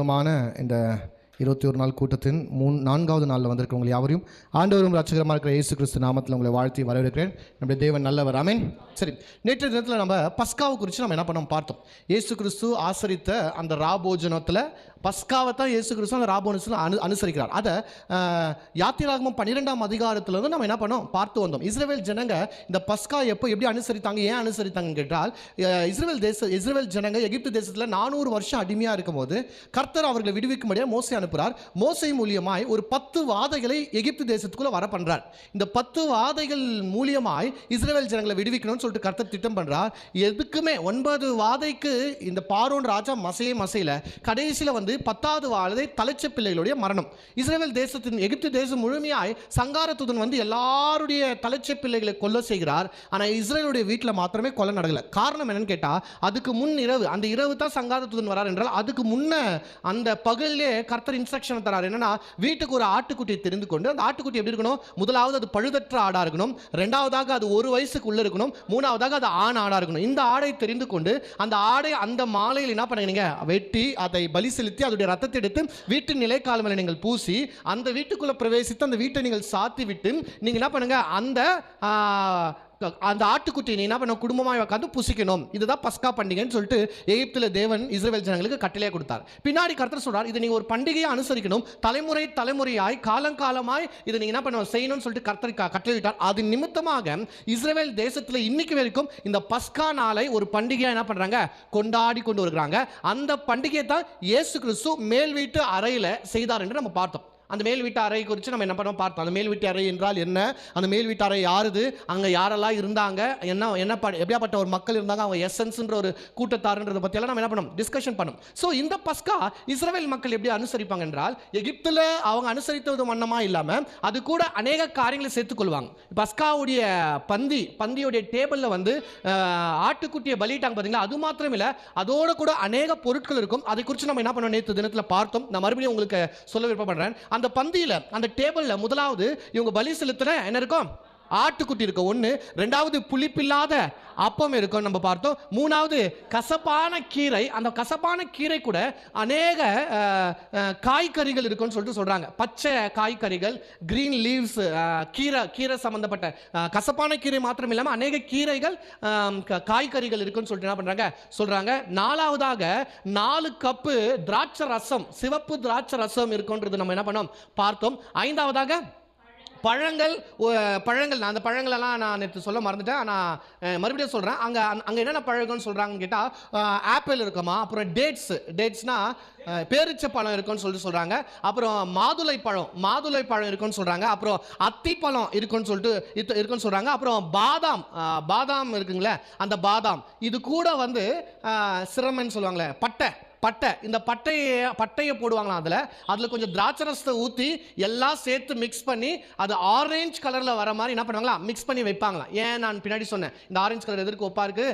அற்புதமான இந்த 21 நாள் கூட்டத்தின் 4வது நாளில் வந்திருக்கவங்க யாவரையும் ஆண்டவரும் ரட்சகரமாக இருக்கிற இயேசு கிறிஸ்து நாமத்தில் உங்களை வாழ்த்தி வரவேற்கிறேன். நம்முடைய தேவன் நல்லவர். ஆமென். சரி, நேற்றைய தினத்தில் நம்ம பஸ்காவை குறித்து நம்ம என்ன பண்ணோம் பார்த்தோம். இயேசு கிறிஸ்து ஆசரித்த அந்த ராபோஜனத்தில் பஸ்காவை தான் இயேசு கிறிஸ்து அந்த ராபோஜனத்தில் அனுசரிக்கிறார். அதை யாத்திராகமம் 12ஆம் அதிகாரத்தில் நம்ம என்ன பண்ணோம் பார்த்து வந்தோம். இஸ்ரவேல் ஜனங்க இந்த பஸ்கா எப்படி அனுசரித்தாங்க, ஏன் அனுசரித்தாங்கன்னு கேட்டால், இஸ்ரவேல் ஜனங்க எகிப்து தேசத்தில் 400 வருஷம் அடிமையாக இருக்கும்போது கர்த்தர் அவர்களை விடுவிக்கும்படியாக மோசே அனுப்புகிறார். மோசே மூலியமாய் ஒரு 10 வாதைகளை எகிப்து தேசத்துக்குள்ள வர பண்றார். இந்த 10 வாதைகள் மூலியமாய் இஸ்ரவேல் ஜனங்களை விடுவிக்கணும்னு சொல்லிட்டு கர்த்தர் திட்டம் பண்றார். எதுக்குமே 9 வாதைக்கு இந்த பார்வோன் ராஜா மசையில கடைசியில் வந்து 10வது வாதை தலைச்ச பிள்ளைகளுடைய மரணம். இஸ்ரவேல் தேசத்தின் எகிப்து தேசம் முழுமையாய் சங்காரத்துடன் வந்து எல்லாருடைய தலைச்ச பிள்ளைகளை கொல்ல செய்கிறார். ஆனால் இஸ்ரேலுடைய வீட்டில் மாத்திரமே கொலை நடக்கல. காரணம் என்னன்னு கேட்டால், அதுக்கு முன் இரவு, அந்த இரவு தான் சங்காரத்துடன் வரார் என்றால் அதுக்கு முன்ன அந்த பகல்லே கர்த்தர் இன்ஸ்ட்ரக்ஷன் தரார். என்னன்னா, வீட்டுக்கு ஒரு ஆட்டுக்குட்டியை தெரிந்து கொண்டு அந்த ஆட்டுக்குட்டி எப்படி இருக்கணும், முதலாவது அது பழுதற்ற ஆடா இருக்கணும், ரெண்டாவதாக அது 1 வயசுக்கு உள்ள இருக்கணும், மூணாவதாக அது ஆண் ஆடா இருக்கணும். இந்த ஆடை தெரிந்து கொண்டு அந்த ஆடை அந்த மாலையில் என்ன பண்ணுங்க, வெட்டி அதை பலி செலுத்தி அதோடைய ரத்தத்தை எடுத்து வீட்டு நிலைக்கால் மேலே நீங்கள் பூசி அந்த வீட்டுக்குள்ள பிரவேசித்து அந்த வீட்டை நீங்கள் சாத்தி விட்டு நீங்க என்ன பண்ணுங்க, அந்த ஆட்டுக்குட்டியை என்ன பண்ண குடும்பமாக உட்காந்து புசிக்கணும். இதுதான் பஸ்கா பண்டிகைன்னு சொல்லிட்டு எகிப்தில் தேவன் இஸ்ரவேல் ஜனங்களுக்கு கட்டளையை கொடுத்தார். பின்னாடி கர்த்தர் சொல்றார், இதை நீங்க ஒரு பண்டிகையை அனுசரிக்கணும், தலைமுறையாய் காலங்காலமாய் இதை நீங்க என்ன பண்ண செய்யணும்னு சொல்லிட்டு கர்த்தர் கட்டளையிட்டார். அது நிமித்தமாக இஸ்ரவேல் தேசத்தில் இன்னைக்கு வரைக்கும் இந்த பஸ்கா நாளை ஒரு பண்டிகையா என்ன பண்றாங்க, கொண்டாடி கொண்டு வருகிறாங்க. அந்த பண்டிகையை தான் இயேசு கிறிஸ்து மேல் வீட்டு அறையில செய்தார் என்று நம்ம பார்த்தோம். அந்த மேல் வீட்டு அறை குறித்து நம்ம என்ன பண்ணோம் பார்த்தோம். அந்த மேல் வீட்டு அறை என்றால் என்ன, அந்த மேல் வீட்டு அறை யாருது, அங்கே யாரெல்லாம் இருந்தாங்க, எப்படியாப்பட்ட ஒரு மக்கள் இருந்தாங்க, அவங்க எசன்ஸ்ன்ற ஒரு கூட்டத்தாருன்றதை பற்றியெல்லாம் நம்ம என்ன பண்ணோம், டிஸ்கஷன் பண்ணோம். ஸோ இந்த பஸ்கா இஸ்ரவேல் மக்கள் எப்படி அனுசரிப்பாங்க என்றால், எகிப்தில் அவங்க அனுசரித்தது வண்ணமா இல்லாமல் அது கூட அநேக காரியங்களை சேர்த்துக்கொள்வாங்க. பஸ்காவுடைய பந்தியோடைய டேபிளில் வந்து ஆட்டுக்குட்டியை பலிட்டாங்க பார்த்தீங்களா, அது மாத்திரம் இல்லை, அதோட கூட அநேக பொருட்கள் இருக்கும். அதை குறித்து நம்ம என்ன பண்ணோம் நேற்று தினத்தில் பார்த்தோம். நான் மறுபடியும் உங்களுக்கு சொல்ல விருப்பப்படுறேன். அந்த பந்தியில அந்த டேபிள்ல முதலாவது இவங்க பலி செலுத்தின என்ன இருக்கும், ஆட்டுக்குட்டி இருக்கும் ஒன்று, ரெண்டாவது புளிப்பில்லாத அப்பம் இருக்கும் நம்ம பார்த்தோம், மூணாவது கசப்பான கீரை. அந்த கசப்பான கீரை கூட அநேக காய்கறிகள் இருக்குன்னு சொல்லிட்டு சொல்றாங்க. பச்சை காய்கறிகள், கிரீன் லீவ்ஸ், கீரை சம்பந்தப்பட்ட கசப்பான கீரை மாத்திரம் இல்லாமல் அநேக கீரைகள், காய்கறிகள் இருக்குன்னு சொல்லிட்டு என்ன பண்றாங்க சொல்றாங்க. நாலாவதாக 4 கப்பு திராட்சை ரசம், சிவப்பு திராட்சை ரசம் இருக்குன்றது நம்ம என்ன பண்ணோம் பார்த்தோம். ஐந்தாவதாக பழங்கள். நான் அந்த பழங்களெல்லாம் நான் நேற்று சொல்ல மறந்துட்டேன், ஆனால் மறுபடியும் சொல்கிறேன். அங்கே என்னென்ன பழங்கள்னு சொல்கிறாங்கன்னு கேட்டால், ஆப்பிள் இருக்குமா, அப்புறம் டேட்ஸ்னா பேரிச்சை பழம் இருக்குன்னு சொல்லிட்டு சொல்கிறாங்க, அப்புறம் மாதுளை பழம் இருக்குன்னு சொல்கிறாங்க, அப்புறம் அத்திப்பழம் இருக்குன்னு சொல்கிறாங்க, அப்புறம் பாதாம் இருக்குங்களே, அந்த பாதாம், இது கூட வந்து சிரமன்னு சொல்லுவாங்களே, பட்டை, இந்த பட்டையை போடுவாங்களாம். அதில் கொஞ்சம் திராட்சரசத்தை ஊற்றி எல்லாம் சேர்த்து மிக்ஸ் பண்ணி அது ஆரஞ்சு கலரில் வர மாதிரி என்ன பண்ணுவாங்களா, மிக்ஸ் பண்ணி வைப்பாங்களாம். ஏன் நான் பின்னாடி சொன்னேன், இந்த ஆரஞ்சு கலர் எதற்கு ஒப்பா இருக்கு,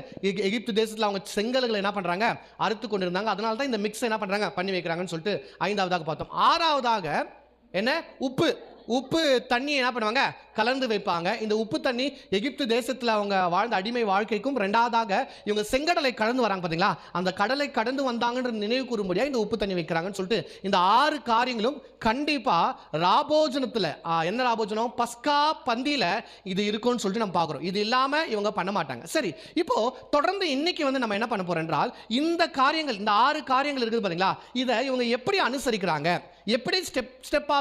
எகிப்து தேசத்தில் அவங்க செங்கல்களை என்ன பண்ணுறாங்க, அறுத்து கொண்டு இருந்தாங்க, அதனால தான் இந்த மிக்ஸ் என்ன பண்ணுறாங்க பண்ணி வைக்கிறாங்கன்னு சொல்லிட்டு ஐந்தாவதாக பார்த்தோம். ஆறாவதாக என்ன, உப்பு தண்ணி என்ன பண்ணுவாங்க கலந்து வைப்பாங்க. இந்த உப்பு தண்ணி எகிப்து தேசத்தில் அவங்க வாழ்ந்த அடிமை வாழ்க்கைக்கும், ரெண்டாவதாக இவங்க செங்கடலை கடந்து வராங்க பார்த்தீங்களா, அந்த கடலை கடந்து வந்தாங்கன்ற நினைவு கூறும்படியாக இந்த உப்பு தண்ணி வைக்கிறாங்கன்னு சொல்லிட்டு இந்த 6 காரியங்களும் கண்டிப்பாக ராபோஜனத்தில், என்ன ராபோஜனம், பஸ்கா பந்தியில் இது இருக்கும்னு சொல்லிட்டு நம்ம பார்க்குறோம். இது இல்லாமல் இவங்க பண்ண மாட்டாங்க. சரி, இப்போ தொடர்ந்து இன்னைக்கு வந்து நம்ம என்ன பண்ண போறோம் என்றால், இந்த காரியங்கள், இந்த 6 காரியங்கள் இருக்குது பார்த்தீங்களா, இதை இவங்க எப்படி அனுசரிக்கிறாங்க, எப்படி ஸ்டெப்பா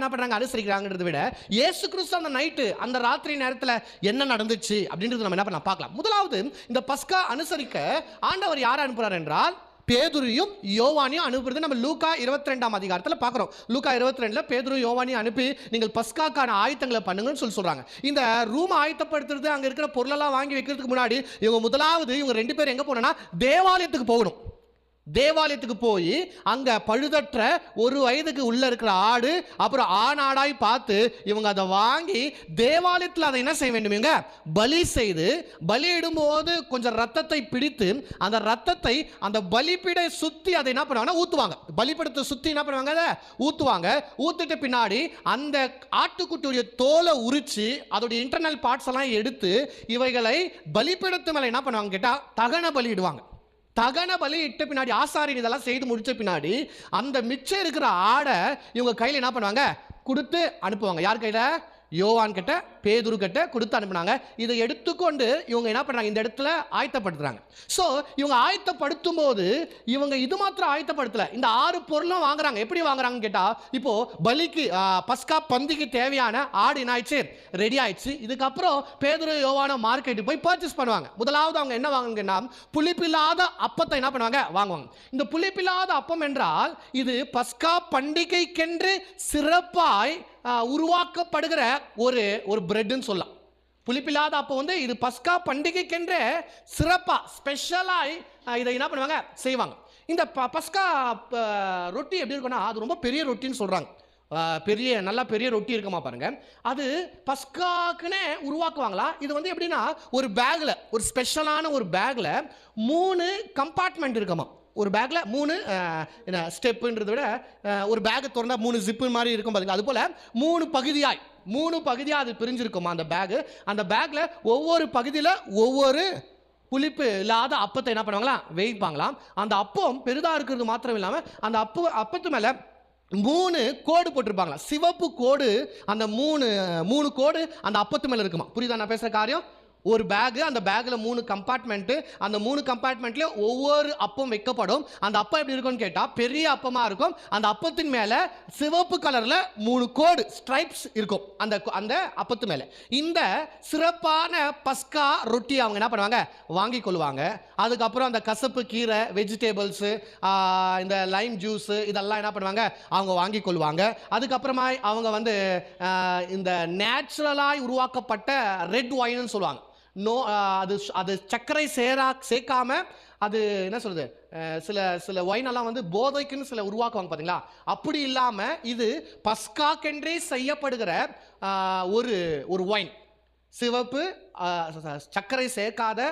என்ன பண்றாங்க அனுசரிக்கிறாங்கன்றதை விட, இயேசு கிறிஸ்து அந்த நைட்டு, அந்த ராத்திரி நேரத்தில் என்ன நடந்துச்சு அப்படின்றது நம்ம என்ன பண்ண பார்க்கலாம். முதலாவது, இந்த பஸ்கா அனுசரிக்க ஆண்டவர் யாரை அனுப்புறார் என்றால், பேதுருவையும் யோவானையும் அனுப்புறது நம்ம லூக்கா 22ஆம் அதிகாரத்தில் பார்க்குறோம். லூக்கா 22ல் பேதுரு யோவானையும் அனுப்பி நீங்கள் பஸ்காக்கான ஆயத்தங்களை பண்ணுங்கன்னு சொல்றாங்க. இந்த ரூம் ஆயத்தப்படுத்துறது, அங்கே இருக்கிற பொருளெல்லாம் வாங்கி வைக்கிறதுக்கு முன்னாடி இவங்க முதலாவது இவங்க 2 பேரும் எங்கே போனா, தேவாலயத்துக்கு போகணும். தேவாலயத்துக்கு போய் அங்க பழுதற்ற 1 வயதுக்கு உள்ள இருக்கிற ஆடு, அப்புறம் ஆணாடாய் பார்த்து இவங்க அதை வாங்கி தேவாலயத்தில் அதை என்ன செய்ய வேண்டும், இவங்க பலி செய்து, பலியிடும்போது கொஞ்சம் ரத்தத்தை பிடித்து அந்த ரத்தத்தை அந்த பலிபீடை சுத்தி அதை என்ன பண்ணுவாங்க ஊத்துவாங்க. பலிபீடத்தை சுத்தி என்ன பண்ணுவாங்க, அதை ஊத்துவாங்க. ஊத்திட்டு பின்னாடி அந்த ஆட்டுக்குட்டியுடைய தோலை உரிச்சு அதோடைய இன்டர்னல் பார்ட்ஸ் எல்லாம் எடுத்து இவைகளை பலிபீடத்து மேல என்ன பண்ணுவாங்க கேட்டா தகன பலியிடுவாங்க. தகன பலி இட்ட பின்னாடி, ஆசாரியன் இதெல்லாம் செய்து முடிச்ச பின்னாடி அந்த மிச்சம் இருக்கிற ஆடை இவங்க கையில் என்ன பண்ணுவாங்க, கொடுத்து அனுப்புவாங்க. யார் கையில்? யோவான் கிட்ட, பேதுரு கிட்ட கொடுத்து அனுப்புனாங்க. இதை எடுத்துக்கொண்டு இவங்க என்ன பண்றாங்க, இந்த இடத்துல ஆயத்தப்படுத்துறாங்க. ஸோ இவங்க ஆயத்தப்படுத்தும் போது இவங்க இது மாத்திரம் ஆயத்தப்படுத்தல, இந்த 6 பொருளும் வாங்குறாங்க. எப்படி வாங்குறாங்கன்னு கேட்டா, இப்போ பலிக்கு பஸ்கா பந்திக்கு தேவையான ஆடு என்ன ஆயிடுச்சு, ரெடி ஆயிடுச்சு. இதுக்கப்புறம் பேதுரு யோவான மார்க்கெட்டுக்கு போய் பர்ச்சேஸ் பண்ணுவாங்க. முதலாவது அவங்க என்ன வாங்குங்கன்னா, புளிப்பில்லாத அப்பத்தை என்ன பண்ணுவாங்க, வாங்குவாங்க. இந்த புளிப்பில்லாத அப்பம் என்றால் இது பஸ்கா பண்டிகைக்கென்று சிறப்பாய் உருவாக்கப்படுகிற ஒரு பிரெட்னு சொல்லலாம். புளிப்பில்லாத அப்போ வந்து இது பஸ்கா பண்டிகைக்கென்ற சிறப்பா ஸ்பெஷலாய் இதை என்ன பண்ணுவாங்க, செய்வாங்க. இந்த பஸ்கா ரொட்டி எப்படி இருக்குன்னா, அது ரொம்ப பெரிய ரொட்டின்னு சொல்றாங்க. நல்லா பெரிய ரொட்டி இருக்குமா பாருங்க. அது பஸ்காக்குன்னே உருவாக்குவாங்களா. இது வந்து எப்படின்னா, ஒரு பேக்ல, ஒரு ஸ்பெஷலான ஒரு பேக்ல 3 கம்பார்ட்மெண்ட் இருக்குமா. ஒரு பேக்ல 3 ஸ்டெப்புன்றதை விட ஒரு பேக் திறந்தா 3 ஜிப்பு மாதிரி இருக்கும் பாருங்க. அது போல 3 பகுதியாக அது பிரிஞ்சிருக்குமா அந்த பேக். அந்த பேக்ல ஒவ்வொரு பகுதியில் ஒவ்வொரு புளிப்பு இல்லாத அப்பத்தை என்ன பண்ணுவாங்களாம், வைப்பாங்களாம். அந்த அப்பம் பெரிதாக இருக்கிறது மாத்திரம் இல்லாமல் அந்த அப்பத்து மேலே 3 கோடு போட்டிருப்பாங்களா, சிவப்பு கோடு. அந்த 3 கோடு அந்த அப்பத்து மேலே இருக்குமா. புரியுதா நான் பேசுகிற காரியம்? ஒரு பேக், அந்த பேக்கில் 3 கம்பார்ட்மெண்ட்டு, அந்த 3 கம்பார்ட்மெண்ட்லேயும் ஒவ்வொரு அப்பம் வைக்கப்படும். அந்த அப்பம் எப்படி இருக்கும்னு கேட்டால் பெரிய அப்பமாக இருக்கும். அந்த அப்பத்தின் மேலே சிவப்பு கலரில் 3 கோடு ஸ்ட்ரைப்ஸ் இருக்கும் அந்த அப்பத்து மேலே. இந்த சிறப்பான பஸ்கா ரொட்டி அவங்க என்ன பண்ணுவாங்க, வாங்கி கொள்வாங்க. அதுக்கப்புறம் அந்த கசப்பு கீரை, வெஜிடபிள்ஸு, இந்த லைம் ஜூஸு இதெல்லாம் என்ன பண்ணுவாங்க, அவங்க வாங்கி கொள்வாங்க. அதுக்கப்புறமா அவங்க வந்து இந்த நேச்சுரலாய் உருவாக்கப்பட்ட ரெட் ஒயின்னு சொல்லுவாங்க. அது சர்க்கரை சேர்க்காம, அது என்ன சொல்றது, சில ஒயினெல்லாம் வந்து போதைக்குன்னு சில உருவாக்குவாங்க பார்த்தீங்களா. அப்படி இல்லாமல் இது பஸ்காக்கென்றே செய்யப்படுகிற ஒரு ஒயின், சிவப்பு, சர்க்கரை சேர்க்காத,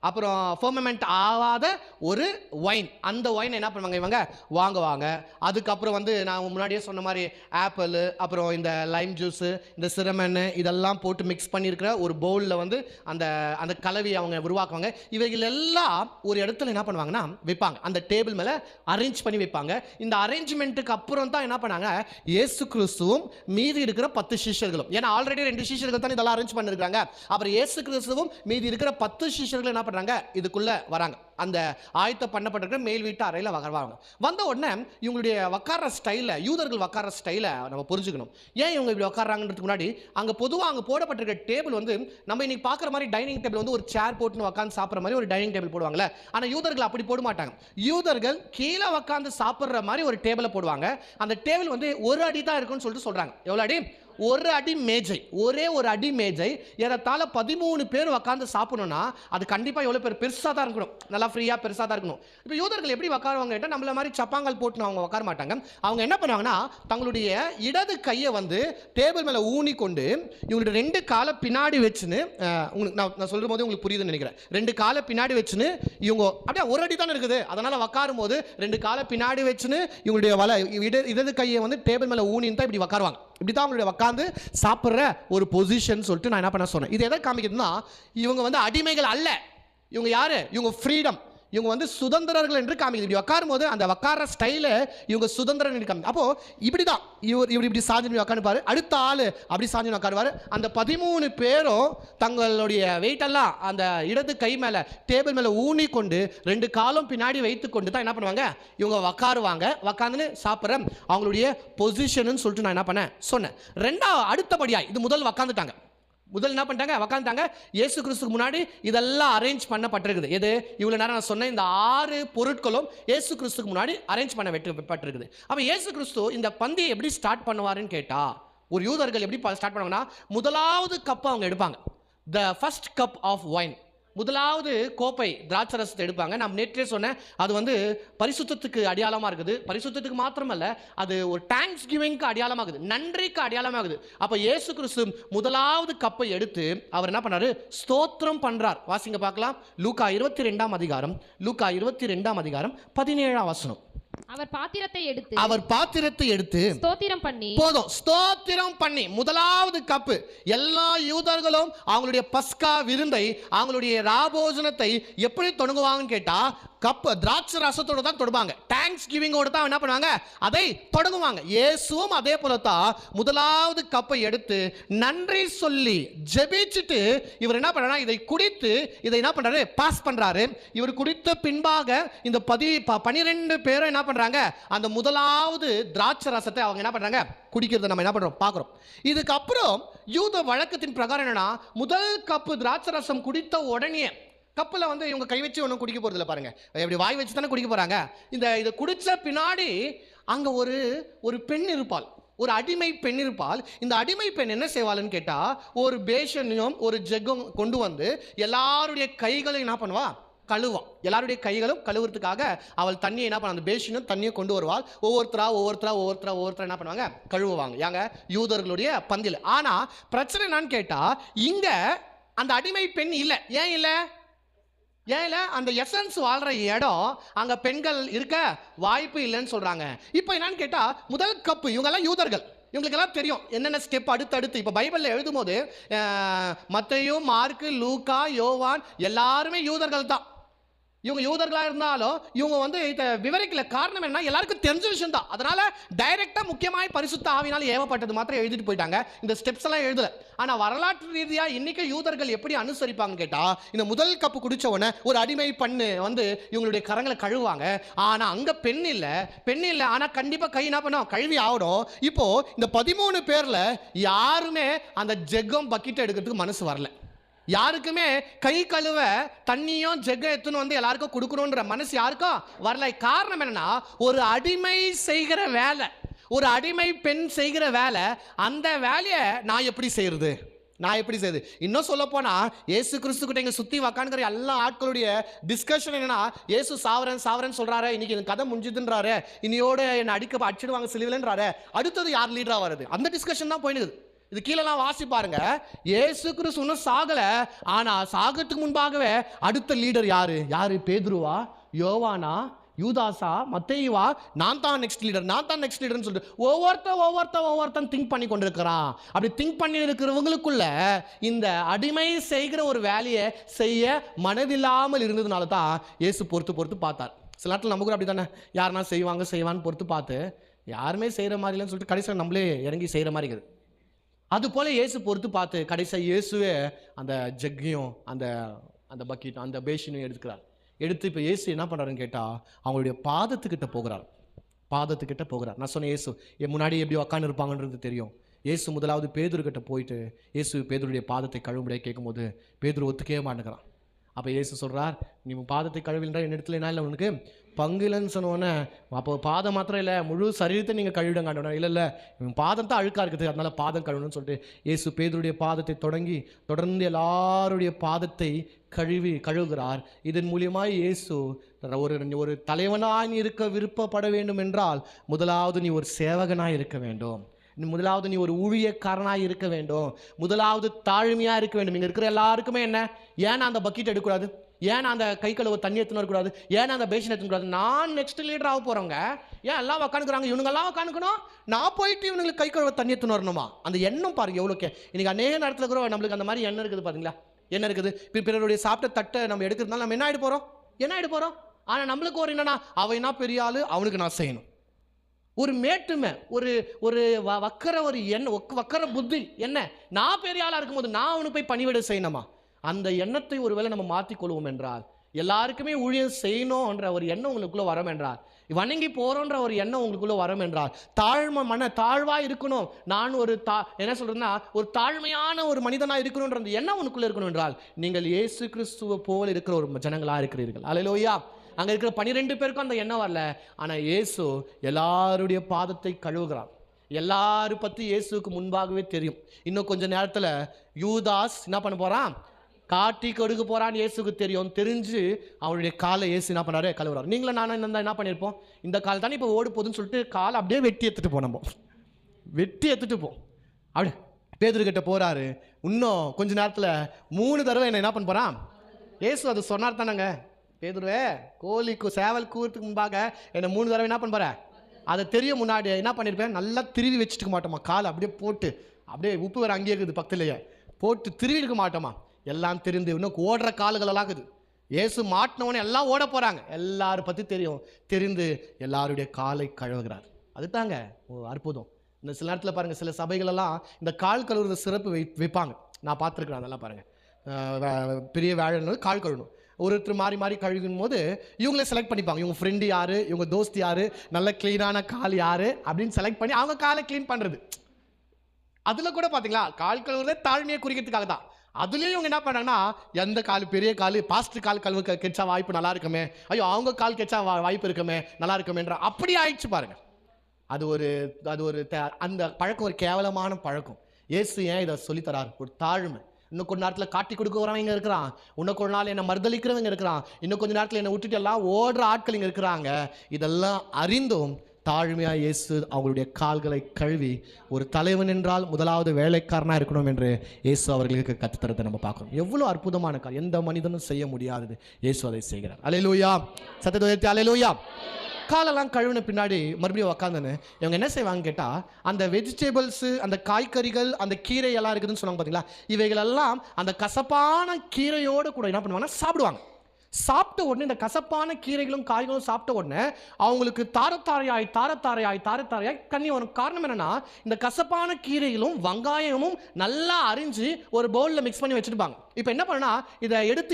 அப்புறம் ஃபெர்மெண்ட் ஆகாத ஒரு ஒயின். அந்த ஒயின் என்ன பண்ணுவாங்க, இவங்க வாங்குவாங்க. அதுக்கப்புறம் வந்து நான் முன்னாடியே சொன்ன மாதிரி ஆப்பிள், அப்புறம் இந்த லைம் ஜூஸு, இந்த சிரமன் இதெல்லாம் போட்டு மிக்ஸ் பண்ணியிருக்கிற ஒரு பவுலில் வந்து அந்த கலவையை அவங்க உருவாக்குவாங்க. இவைகள் எல்லாம் ஒரு இடத்துல என்ன பண்ணுவாங்கன்னா வைப்பாங்க, அந்த டேபிள் மேலே அரேஞ்ச் பண்ணி வைப்பாங்க. இந்த அரேஞ்ச்மெண்ட்டுக்கு அப்புறம் தான் என்ன பண்ணாங்க, இயேசு கிறிஸ்துவும் மீதி இருக்கிற 10 சீஷர்களும், ஏன்னா ஆல்ரெடி 2 சீஷர்கள் தான் இதெல்லாம் அரேஞ்ச் பண்ணியிருக்காங்க. அப்புறம் இயேசு கிறிஸ்துவும் மீதி இருக்கிற 10 சீஷர்கள் என்ன இதுக்குள்ள வராங்க. அந்த ஆயத்த பண்ணப்பட்டிருக்கிற மேல் வீட்டு அறையில் வராங்க. வந்த உடனே இவங்களுடைய உட்கார்ற ஸ்டைல, யூதர்கள் உட்கார்ற ஸ்டைல நம்ம புரிஞ்சுக்கணும். ஏன் இவங்க இப்படி உட்கார்றாங்கன்றதுக்கு முன்னாடி, அங்க பொதுவாக அங்கே போடப்பட்டிருக்கிற டேபிள் வந்து நம்ம இன்னைக்கு பார்க்குற மாதிரி டைனிங் டேபிள் வந்து ஒரு சேர் போட்டுன்னு உட்காந்து சாப்பிட்ற மாதிரி ஒரு டைனிங் டேபிள் போடுவாங்கல்ல. ஆனால் யூதர்கள் அப்படி போட மாட்டாங்க. யூதர்கள் கீழே உட்காந்து சாப்பிட்ற மாதிரி ஒரு டேபிளை போடுவாங்க. அந்த டேபிள் வந்து 1 அடி தான் இருக்குன்னு சொல்லிட்டு சொல்றாங்க. எவ்வளோ அடி? 1 அடி மேஜை, ஒரே ஒரு அடி மேஜை. ஏறத்தாழ 13 பேர் உட்காந்து சாப்பிடணும்னா அது கண்டிப்பாக எவ்வளோ பேர் பெருசாக தான் இருக்கணும், நல்லா ஃப்ரீயாக பெருசாக தான் இருக்கணும். இப்போ யூதர்கள் எப்படி உட்காருவாங்க கேட்டால், நம்மள மாதிரி சப்பாங்கள் போட்டுன்னு அவங்க உட்கார மாட்டாங்க. அவங்க என்ன பண்ணுவாங்கன்னா, தங்களுடைய இடது கையை வந்து டேபிள் மேலே ஊனி கொண்டு இவங்களுடைய 2 காலை பின்னாடி வச்சுன்னு, உங்களுக்கு நான் சொல்லும் போது உங்களுக்கு புரியுதுன்னு நினைக்கிறேன். 2 காலை பின்னாடி வச்சுன்னு இவங்க அப்படியே 1 அடி தானே இருக்குது, அதனால் உட்காரும் போது 2 காலை பின்னாடி வச்சுன்னு இவங்களுடைய இடது கையை வந்து டேபிள் மேலே ஊனின்னு தான் இப்படி உட்காருவாங்க. இப்படி தான் அவங்களுடைய உட்காந்து சாப்பிட்ற ஒரு பொசிஷன் சொல்லிட்டு நான் என்ன பண்ண சொன்னேன். இது எதை காமிக்குதுன்னா, இவங்க வந்து அடிமைகள் அல்ல. இவங்க யாரு? இவங்க ஃப்ரீடம், இவங்க வந்து சுதந்திரர்கள் என்று காமிக்குது. இப்படி உட்காரும் போது அந்த உட்கார ஸ்டைல இவங்க சுதந்திரம் என்று காமிக்குது. அப்போ இப்படிதான் இவர் இப்படி சாஞ்சு உட்காந்துப்பாரு, அடுத்த ஆளு அப்படி சாஞ்சு உட்காருவாரு. அந்த 13 பேரும் தங்களுடைய வெயிட் எல்லாம் அந்த இடது கை மேல டேபிள் மேல ஊனி கொண்டு 2 காலும் பின்னாடி வைத்து கொண்டு தான் என்ன பண்ணுவாங்க, இவங்க உட்காருவாங்க. உட்காந்துன்னு சாப்பிட்ற அவங்களுடைய பொசிஷன் சொல்லிட்டு நான் என்ன பண்ணேன் சொன்னேன். அடுத்தபடியா இது முதல் உட்காந்துட்டாங்க. முதல் என்ன பண்ணிட்டாங்க, உட்காந்துட்டாங்க. இயேசு கிறிஸ்துக்கு முன்னாடி இதெல்லாம் அரேஞ்ச் பண்ணப்பட்டிருக்குது. எது? இவ்வளோ நேரம் நான் சொன்ன இந்த 6 பொருட்களும் இயேசு கிறிஸ்துக்கு முன்னாடி அரேஞ்ச் பண்ணப்பட்டிருக்குது. அப்போ இயேசு கிறிஸ்து இந்த பந்தியை எப்படி ஸ்டார்ட் பண்ணுவாருன்னு கேட்டா, ஒரு யூதர்கள் எப்படி ஸ்டார்ட் பண்ணுவாங்கன்னா, முதலாவது கப்பை அவங்க எடுப்பாங்க. The first cup of wine, முதலாவது கோப்பை திராட்சரசத்தை எடுப்பாங்க. நான் நேற்றே சொன்னேன், அது வந்து பரிசுத்தத்துக்கு அடையாளமாக இருக்குது. பரிசுத்தத்துக்கு மாத்திரமல்ல, அது ஒரு தேங்க்ஸ் கிவிங்க்கு அடையாளமாகுது, நன்றிக்கு அடையாளமாகுது. அப்போ இயேசு கிறிஸ்து முதலாவது கப்பை எடுத்து அவர் என்ன பண்ணாரு, ஸ்தோத்திரம் பண்றார். வாசிங்க பார்க்கலாம். லூக்கா 22ஆம் அதிகாரம், லூக்கா 22ஆம் அதிகாரம் 17ஆம் வசனம். அவர் பாத்திரத்தை எடுத்து ஸ்தோத்திரம் பண்ணி, போதும், ஸ்தோத்திரம் பண்ணி முதலாவது கப்பு. எல்லா யூதர்களும் அவங்களுடைய பஸ்கா விருந்தை, அவங்களுடைய ராபோஜனத்தை எப்படி தொடங்குவாங்கன்னு கேட்டா, கப் திராட்சை ரசத்தோட தான் தொடுவாங்க. தேங்க்ஸ் கிவிங்கோட தான் என்ன பண்ணுவாங்க, அதை தொடங்குவாங்க. இயேசுவும் அதே போல தான் முதலாவது கப்பை எடுத்து நன்றி சொல்லி ஜெபிச்சுட்டு இவர் என்ன பண்றாரு, இதை குடித்து இதை என்ன பண்றாரு, பாஸ் பண்றாரு. இவர் குடித்த பின்பாக இந்த 12 பேரும் என்ன பண்றாங்க, அந்த முதலாவது திராட்சை ரசத்தை அவங்க என்ன பண்றாங்க, குடிக்கிறத நம்ம என்ன பண்றோம் பார்க்கிறோம். இதுக்கப்புறம் யூத வழக்கத்தின் பிரகாரம் என்னன்னா, முதல் கப்பு திராட்சை ரசம் குடித்த உடனே கப்பில் வந்து இவங்க கை வச்சு ஒன்றும் குடிக்க போகிறதில்ல பாருங்க, எப்படி வாய் வச்சு தானே குடிக்க போகிறாங்க. இதை குடித்த பின்னாடி அங்கே ஒரு பெண் இருப்பாள், ஒரு அடிமை பெண் இருப்பாள். இந்த அடிமை பெண் என்ன செய்வாள்னு கேட்டால், ஒரு பேஷனையும் ஒரு ஜெக்கும் கொண்டு வந்து எல்லாருடைய கைகளையும் என்ன பண்ணுவா, கழுவான். எல்லாருடைய கைகளும் கழுவுறதுக்காக அவள் தண்ணியை என்ன பண்ண, அந்த பேஷனும் தண்ணியை கொண்டு வருவாள். ஒவ்வொருத்தரா என்ன பண்ணுவாங்க, கழுவுவாங்க. யாங்க, யூதர்களுடைய பந்தியில். ஆனால் பிரச்சனை என்னன்னு கேட்டால், இங்கே அந்த அடிமை பெண் இல்லை. ஏன் இல்லை? அந்த எசன்ஸ் வாழ்ற இடம் அங்கே பெண்கள் இருக்க வாய்ப்பு இல்லைன்னு சொல்கிறாங்க. இப்போ என்னன்னு கேட்டால், முதல் கப்பு இவங்கெல்லாம் யூதர்கள், இவங்களுக்கெல்லாம் தெரியும் என்னென்ன ஸ்டெப் அடுத்தடுத்து. இப்போ பைபிளில் எழுதும் போது மத்தேயு, மார்க்கு, லூக்கா, யோவான் எல்லாருமே யூதர்கள் தான். இவங்க யூதர்களாக இருந்தாலும் இவங்க வந்து இதை விவரிக்கல. காரணம் என்ன, எல்லாருக்கும் தெரிஞ்ச விஷயம் தான். அதனால டைரெக்டாக முக்கியமாக பரிசுத்த ஆவினால் ஏவப்பட்டது மாத்திரம் எழுதிட்டு போயிட்டாங்க, இந்த ஸ்டெப்ஸ் எல்லாம் எழுதல. ஆனால் வரலாற்று ரீதியாக இன்னைக்கு யூதர்கள் எப்படி அனுசரிப்பாங்கன்னு கேட்டால், இந்த முதல் கப்பு குடிச்ச உடனே ஒரு அடிமை பண்ணு வந்து இவங்களுடைய கரங்களை கழுவாங்க. ஆனால் அங்கே பெண் இல்லை. ஆனால் கண்டிப்பாக கை என்ன பண்ணோம், கழுவி ஆகணும். இப்போ இந்த 13 பேரில் யாருமே அந்த ஜெக்கம் பக்கெட் எடுக்கிறதுக்கு மனசு வரல. யாருக்குமே கை கழுவ தண்ணியும் ஜெக எடுத்துன்னு வந்து எல்லாருக்கும் கொடுக்கணுன்ற மனசு யாருக்கும் வரல. காரணம் என்னன்னா, ஒரு அடிமை செய்கிற வேலை, ஒரு அடிமை பெண் செய்கிற வேலை, அந்த வேலையை நான் எப்படி செய்யறது. இன்னும் சொல்ல போனா, ஏசு கிறிஸ்து கிட்ட இங்க சுத்தி உக்காந்துக்கிற எல்லா ஆட்களுடைய டிஸ்கஷன் என்னன்னா, ஏசு சாவரன் சொல்றாரு, இன்னைக்கு இந்த கதை முடிஞ்சுதுன்றாரு, இனியோட என்னை அடிச்சிடுவாங்க சிலுவைன்றாரு. அடுத்தது யார் லீடரா வருது, அந்த டிஸ்கஷன் தான் போயிடுது. இது கீழெல்லாம் வாசி பாருங்க. இயேசு கிறிஸ்து இன்னும் சாகல, ஆனா சாகத்துக்கு முன்பாகவே அடுத்த லீடர் யாரு? பேதுருவா, யோவானா, யூதாசா, மத்தேயுவா, நான் தான் நெக்ஸ்ட் லீடர்னு சொல்லிட்டு ஒவ்வொருத்தன் திங்க் பண்ணி கொண்டிருக்கிறான். அப்படி திங்க் பண்ணி இருக்கிறவங்களுக்குள்ள இந்த அடிமை செய்கிற ஒரு வேலையை செய்ய மனதில்லாமல் இருந்ததுனால தான் இயேசு பொறுத்து பார்த்தார். சில நேரத்தில் நம்ம கூட அப்படி தானே, யாருன்னா செய்வான்னு பொறுத்து பார்த்து யாருமே செய்கிற மாதிரி இல்லைன்னு சொல்லிட்டு கடைசியில் நம்மளே இறங்கி செய்கிற மாதிரி இருக்குது. அது போல இயேசு பொறுத்து பார்த்து கடைசியாக இயேசுவே அந்த ஜக்கையும் அந்த பக்கெட்டும் அந்த பேஷனையும் எடுத்து இப்போ இயேசு என்ன பண்ணுறாருன்னு கேட்டால், அவங்களுடைய பாதத்துக்கிட்ட போகிறார். நான் சொன்னேன், இயேசு முன்னாடி எப்படி உக்காந்து இருப்பாங்கன்றது தெரியும். இயேசு முதலாவது பேதுருக்கிட்ட போயிட்டு பேதுருடைய பாதத்தை கழுவும்படியே கேட்கும்போது பேதுரு ஒத்துக்கவே மாட்டேங்கிறான். அப்போ இயேசு சொல்கிறார், நீ பாதத்தை கழுவில்ன்றா என் இடத்துல என்ன இல்லை உனக்கு பங்கு இல்லைன்னு சொன்னோன்னே, அப்போ பாதம் மாத்திரம் இல்லை முழு சரீரத்தை நீங்கள் கழுவிடம் காண்டோம். இல்லை இவன் பாதம் தான் அழுக்காக இருக்குது, அதனால பாதம் கழுவணும்னு சொல்லிட்டு இயேசு பேதுருடைய பாதத்தை தொடர்ந்து எல்லாருடைய பாதத்தை கழுவுகிறார். இதன் மூலியமாக இயேசு ஒரு தலைவனாய் நீ இருக்க விருப்பப்பட வேண்டும் என்றால், முதலாவது நீ ஒரு சேவகனாய் இருக்க வேண்டும், முதலாவது நீ ஒரு ஊழியக்காரனாய் இருக்க வேண்டும், முதலாவது தாழ்மையாக இருக்க வேண்டும். இங்கே இருக்கிற எல்லாருக்குமே என்ன, ஏன்னா அந்த பக்கெட் எடுக்கக்கூடாது, ஏன்னா அந்த கை கழுவ தண்ணி எடுத்துன்னு வரக்கூடாது, ஏன்னா அந்த பேஷன் எடுத்துக்கூடாது, நான் நெக்ஸ்ட் லீடர் ஆக போகிறவங்க ஏன் எல்லாம் உக்காந்துக்கிறாங்க, இவனுங்கெல்லாம் உக்காந்துக்கணும், நான் போயிட்டு இவனுங்களுக்கு கை கழுவ தண்ணி எடுத்துன்னு வரணுமா? அந்த எண்ணம் பாருங்க எவ்வளோக்கே. இன்னைக்கு அநேக நேரத்தில் கூட நம்மளுக்கு அந்த மாதிரி எண்ணம் இருக்குது. பார்த்தீங்களா, என்ன இருக்குது, பிறருடைய சாப்பிட்ட தட்டை நம்ம எடுக்கிறதுனால நம்ம என்ன ஆகிட்டு போகிறோம். ஆனால் நம்மளுக்கு ஒரு என்னன்னா, அவனா பெரிய ஆளு, அவனுக்கு நான் செய்யணும், ஒரு மேட்டுமை, ஒரு வக்கர ஒரு வக்கர புத்தி, என்ன நான் பெரிய ஆளாக இருக்கும்போது நான் அவனுக்கு போய் பணிவிட செய்யணுமா? அந்த எண்ணத்தை ஒருவேளை நம்ம மாற்றிக்கொள்வோம் என்றால், எல்லாருக்குமே ஊழியம் செய்யணும்ன்ற ஒரு எண்ணம் உங்களுக்குள்ளே வரும் என்றால், வணங்கி போகிறோன்ற ஒரு எண்ணம் உங்களுக்குள்ளே வரும் என்றால், தாழ்வாக இருக்கணும், நான் என்ன சொல்கிறேன்னா ஒரு தாழ்மையான ஒரு மனிதனாக இருக்கணுன்ற அந்த எண்ணம் உனக்குள்ளே இருக்கணும் என்றால், நீங்கள் இயேசு கிறிஸ்துவை போல் இருக்கிற ஒரு ஜனங்களாக இருக்கிறீர்கள். அல்லேலூயா. அங்கே இருக்கிற 12 பேருக்கும் அந்த எண்ணம் வரல, ஆனால் இயேசு எல்லாருடைய பாதத்தை கழுவுகிறார். எல்லாரும் பற்றி இயேசுக்கு முன்பாகவே தெரியும். இன்னும் கொஞ்சம் நேரத்தில் யூதாஸ் என்ன பண்ண போகிறான், காட்டி கொடுக்க போகிறான்னு இயேசுக்கு தெரிஞ்சு அவருடைய காலை இயேசு என்ன பண்ணாரு, கழுவுறாரு. நீங்களும் நானும் என்ன பண்ணியிருப்போம், இந்த கால் தானே இப்போ ஓடு போகுதுன்னு சொல்லிட்டு காலை அப்படியே வெட்டி எடுத்துகிட்டு போம். அப்படி பேதுருக்கிட்ட போகிறாரு. இன்னும் கொஞ்ச நேரத்தில் 3 தடவை என்ன பண்ண போகிறான் இயேசு. அது சொன்னார் தானேங்க, பேதுருவே சேவல் கூறத்துக்கு முன்பாக என்னை 3 தடவை என்ன பண்ண போகிறேன், அதை தெரிய முன்னாடி என்ன பண்ணியிருப்பேன், நல்லா திருவி வச்சுட்டுக்க மாட்டோமா, காலை அப்படியே போட்டு அப்படியே உப்பு வேறு அங்கேயே இருக்குது பக்கத்துலேயே போட்டு திருவி இருக்க மாட்டோமா, எல்லாம் தெரிந்து இன்னும் ஓடுற கால்களெல்லாம் இருக்குது. இயேசு மாட்டினவனே எல்லாம் ஓட போகிறாங்க, எல்லாரும் பற்றி தெரிந்து எல்லாருடைய காலை கழுவுகிறார். அதுதாங்க அற்புதம். இந்த சில நேரத்தில் பாருங்கள், சில சபைகளெல்லாம் இந்த கால் கழுவுறது சிறப்பு வைப்பாங்க. நான் பார்த்துருக்குறேன். அதெல்லாம் பாருங்கள், பெரிய வேலை கால் கழுவணும். ஒருத்தர் மாறி மாறி கழுகும் போது இவங்களே செலக்ட் பண்ணிப்பாங்க, இவங்க ஃப்ரெண்டு யார், இவங்க தோஸ்த் யார், நல்ல க்ளீனான கால் யார் அப்படின்னு செலக்ட் பண்ணி அவங்க காலை க்ளீன் பண்ணுறது. அதில் கூட பார்த்தீங்களா, கால் கழுவுறதே தாழ்மையை குறிக்கிறதுக்காக தான். அதுலேயும் இவங்க என்ன பண்ணாங்கன்னா, எந்த கால் பெரிய கால், பாஸ்ட் கால் கழுவு கெச்சா வாய்ப்பு நல்லா இருக்குமே, ஐயோ அவங்க கால் கெச்சா வாய்ப்பு இருக்குமே நல்லா இருக்குமேன்ற அப்படி ஆயிடுச்சு பாருங்க. அது ஒரு அந்த பழக்கம் ஒரு கேவலமான பழக்கம். இயேசு ஏன் இதை சொல்லித்தரார்? ஒரு தாழ்மை. இன்னும் கொஞ்ச நேரத்தில் காட்டி கொடுக்குறவங்க இருக்கிறான், இன்னும் கொஞ்ச நாள் என்னை மறுதளிக்கிறவங்க இருக்கிறான், இன்னும் கொஞ்ச நேரத்தில் என்னை விட்டுட்டு எல்லாம் ஓடுற ஆட்கள் இங்கே இருக்கிறாங்க. இதெல்லாம் அறிந்தும் தாழ்மையாக இயேசு அவங்களுடைய கால்களை கழுவி, ஒரு தலைவன் என்றால் முதலாவது வேலைக்காரனாக இருக்கணும் என்று இயேசு அவர்களுக்கு கற்றுத்தரத்தை நம்ம பார்க்கணும். எவ்வளோ அற்புதமான கால், எந்த மனிதனும் செய்ய முடியாதது, இயேசு அதை செய்கிறார். அல்லேலூயா, சத்தத்தை உயர்த்தி அல்லேலூயா. காலெல்லாம் கழுவின பின்னாடி மறுபடியும் உக்காந்துன்னு இவங்க என்ன செய்வாங்க கேட்டால், அந்த வெஜிடபிள்ஸு, அந்த காய்கறிகள், அந்த கீரை எல்லாம் இருக்குதுன்னு சொன்னாங்க பார்த்தீங்களா, இவைகளெல்லாம் அந்த கசப்பான கீரையோடு கூட என்ன பண்ணுவாங்கன்னா சாப்பிடுவாங்க. சாப்பிட்ட உடனே இந்த கசப்பான கீரைகளும் காய்களும் சாப்பிட்ட உடனே அவங்களுக்கு தாரத்தாரையாய் கண்ணி வரும். காரணம் என்னன்னா, இந்த கசப்பான கீரைகளும் வெங்காயமும் நல்லா அரிஞ்சு ஒரு பவுலில் மிக்ஸ் பண்ணி வச்சுருப்பாங்க. இப்போ என்ன பண்ணா, இதை எடுத்து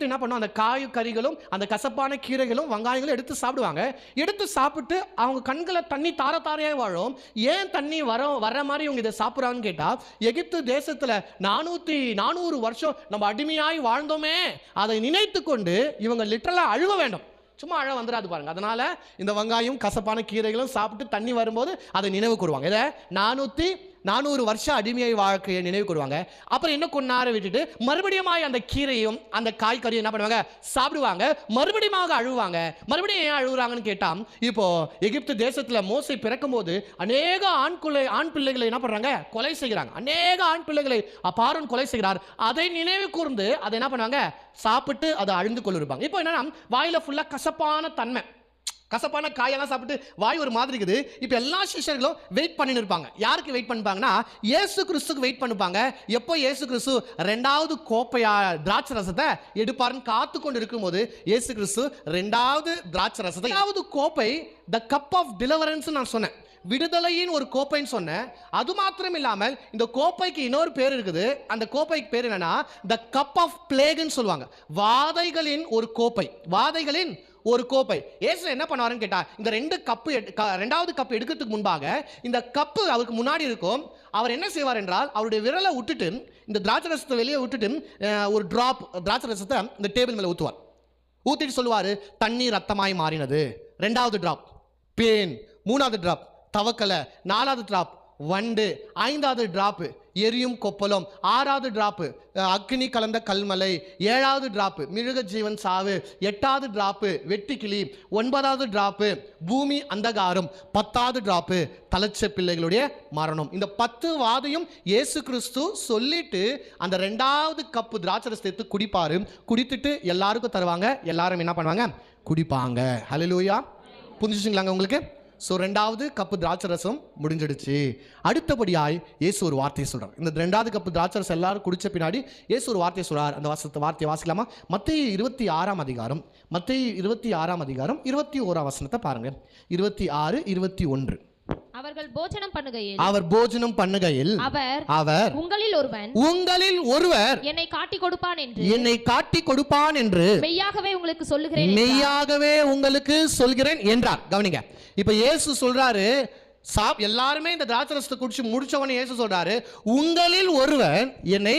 என்ன பண்ணுவோம், அந்த காய்கறிகளும் அந்த கசப்பான கீரைகளும் வெங்காயங்களும் எடுத்து சாப்பிடுவாங்க. எடுத்து சாப்பிட்டு அவங்க கண்களை தண்ணி தாரத்தாரையாக வாழும். ஏன் தண்ணி வர்ற மாதிரி இவங்க இதை சாப்பிட்றாங்கன்னு கேட்டால், எகிப்து தேசத்தில் 400 வருஷம் நம்ம அடிமையாய் வாழ்ந்தோமே, அதை நினைத்து கொண்டு இவங்க லிட்டரலாக அழுவ வேண்டும். சும்மா அழ வந்துடாது பாருங்க. அதனால இந்த வெங்காயம் கசப்பான கீரைகளும் சாப்பிட்டு தண்ணி வரும்போது அதை நினைவு கூறுவாங்க. இதை 400 வருஷம் அடிமையை வாழ்க்கையை நினைவு கூறுவாங்க. அப்புறம் இன்னும் கொஞ்ச நேரம் விட்டுட்டு மறுபடியும் அந்த கீரையும் அந்த காய்கறியும் என்ன பண்ணுவாங்க, சாப்பிடுவாங்க. மறுபடியும் அழுவாங்க. மறுபடியும் ஏன் அழுகுறாங்கன்னு கேட்டால், இப்போ எகிப்து தேசத்தில் மோசே பிறக்கும் போது அநேக ஆண் பிள்ளைகளை என்ன பண்றாங்க, கொலை செய்கிறாங்க. அநேக ஆண் பிள்ளைகளை பார்வோன் கொலை செய்கிறார். அதை நினைவு கூர்ந்து அதை என்ன பண்ணுவாங்க, சாப்பிட்டு அதை அழிந்து கொள்ளிருப்பாங்க. இப்போ என்னன்னா, வாயில ஃபுல்லா கசப்பான தன்மை, கசப்பான காயெல்லாம் சாப்பிட்டு வாய் ஒரு மாதிரி இருக்குது. இப்போ எல்லா சிஷ்யர்களும் வெயிட் பண்ணின்னு இருப்பாங்க. யாருக்கு வெயிட் பண்ணிப்பாங்கன்னா, இயேசு கிறிஸ்துக்கு வெயிட் பண்ணிப்பாங்க. எப்போ இயேசு கிறிஸ்து 2வது கோப்பையா திராட்சை ரசத்தை எடுப்பாருன்னு காத்து கொண்டு இருக்கும்போது, இயேசு கிறிஸ்து 2வது திராட்சை ரசத்தை, 2வது கோப்பை த கப் ஆஃப் டெலிவரன்ஸ் நான் சொன்னேன், விடுதலையின் ஒரு கோப்பைன்னு சொன்னேன். அது மாத்திரம் இல்லாமல் இந்த கோப்பைக்கு இன்னொரு பேர் இருக்குது. அந்த கோப்பைக்கு பேர் என்னன்னா, த கப் ஆஃப் பிளேக்னு சொல்லுவாங்க. வாதைகளின் ஒரு கோப்பை, வாதைகளின் ஒரு கோப்பை. இயேசு என்ன பண்ணுவாருன்னு கேட்டா, இந்த 2வது கப் எடுக்கிறதுக்கு முன்பாக இந்த கப்பு அவருக்கு முன்னாடி இருக்கும். அவர் என்ன செய்வார் என்றால், அவருடைய விரலை விட்டுட்டு இந்த திராட்சை ரசத்தை வெளியே விட்டுட்டு ஒரு டிராப் திராட்சை ரசத்தை இந்த டேபிள் மேலே ஊற்றுவார். ஊற்றிட்டு சொல்லுவார், தண்ணீர் ரத்தமாய் மாறினது. 2வது டிராப் பேன், 3வது டிராப் தவக்கலை, 4வது டிராப் வண்டு, 5வது டிராப்பு எரியும் கொப்பலம், 6வது டிராப்பு அக்னி கலந்த கல்மலை, 7வது டிராப்பு மிருக ஜீவன் சாவு, 8வது டிராப்பு வெட்டுக்கிளி, 9வது டிராப்பு பூமி அந்தகாரம், 10வது டிராப்பு தலைச்ச பிள்ளைகளுடைய மரணம். இந்த 10 வாதையும் இயேசு கிறிஸ்து சொல்லிட்டு அந்த 2வது கப்பு திராட்சரசத்தை எடுத்து குடிப்பாரு. குடித்துட்டு எல்லாருக்கும் தருவாங்க. எல்லாரும் என்ன பண்ணுவாங்க, குடிப்பாங்க. ஹல்லேலூயா. புரிஞ்சுச்சுங்களாங்க உங்களுக்கு? ஸோ 2வது கப்பு திராட்சை ரசம் முடிஞ்சிடுச்சு. அடுத்தபடியாய் இயேசு ஒரு வார்த்தையை சொல்கிறார். இந்த 2வது கப்பு திராட்சை ரசம் எல்லாரும் குடித்த பின்னாடி இயேசு ஒரு வார்த்தையை சொல்கிறார். அந்த வார்த்தையை வாசிக்கலாமா? மத்தேயு 26ஆம் அதிகாரம், மத்தேயு 26ஆம் அதிகாரம் 21ஆம் வசனத்தை பாருங்க. 26, 21. அவர்கள் போஜனம் பண்ணுகையில் அவர் உங்களில் ஒருவர் என்னை காட்டி கொடுப்பான் என்று மெய்யாகவே உங்களுக்கு சொல்கிறேன் என்றார். கவனிங்க, இப்ப இயேசு சொல்றாரு, எல்லாருமே இந்த திராட்சை ரசத்தை குடிச்சு முடிச்சவனே இயேசு சொல்றாரு, உங்களில் ஒருவன் என்னை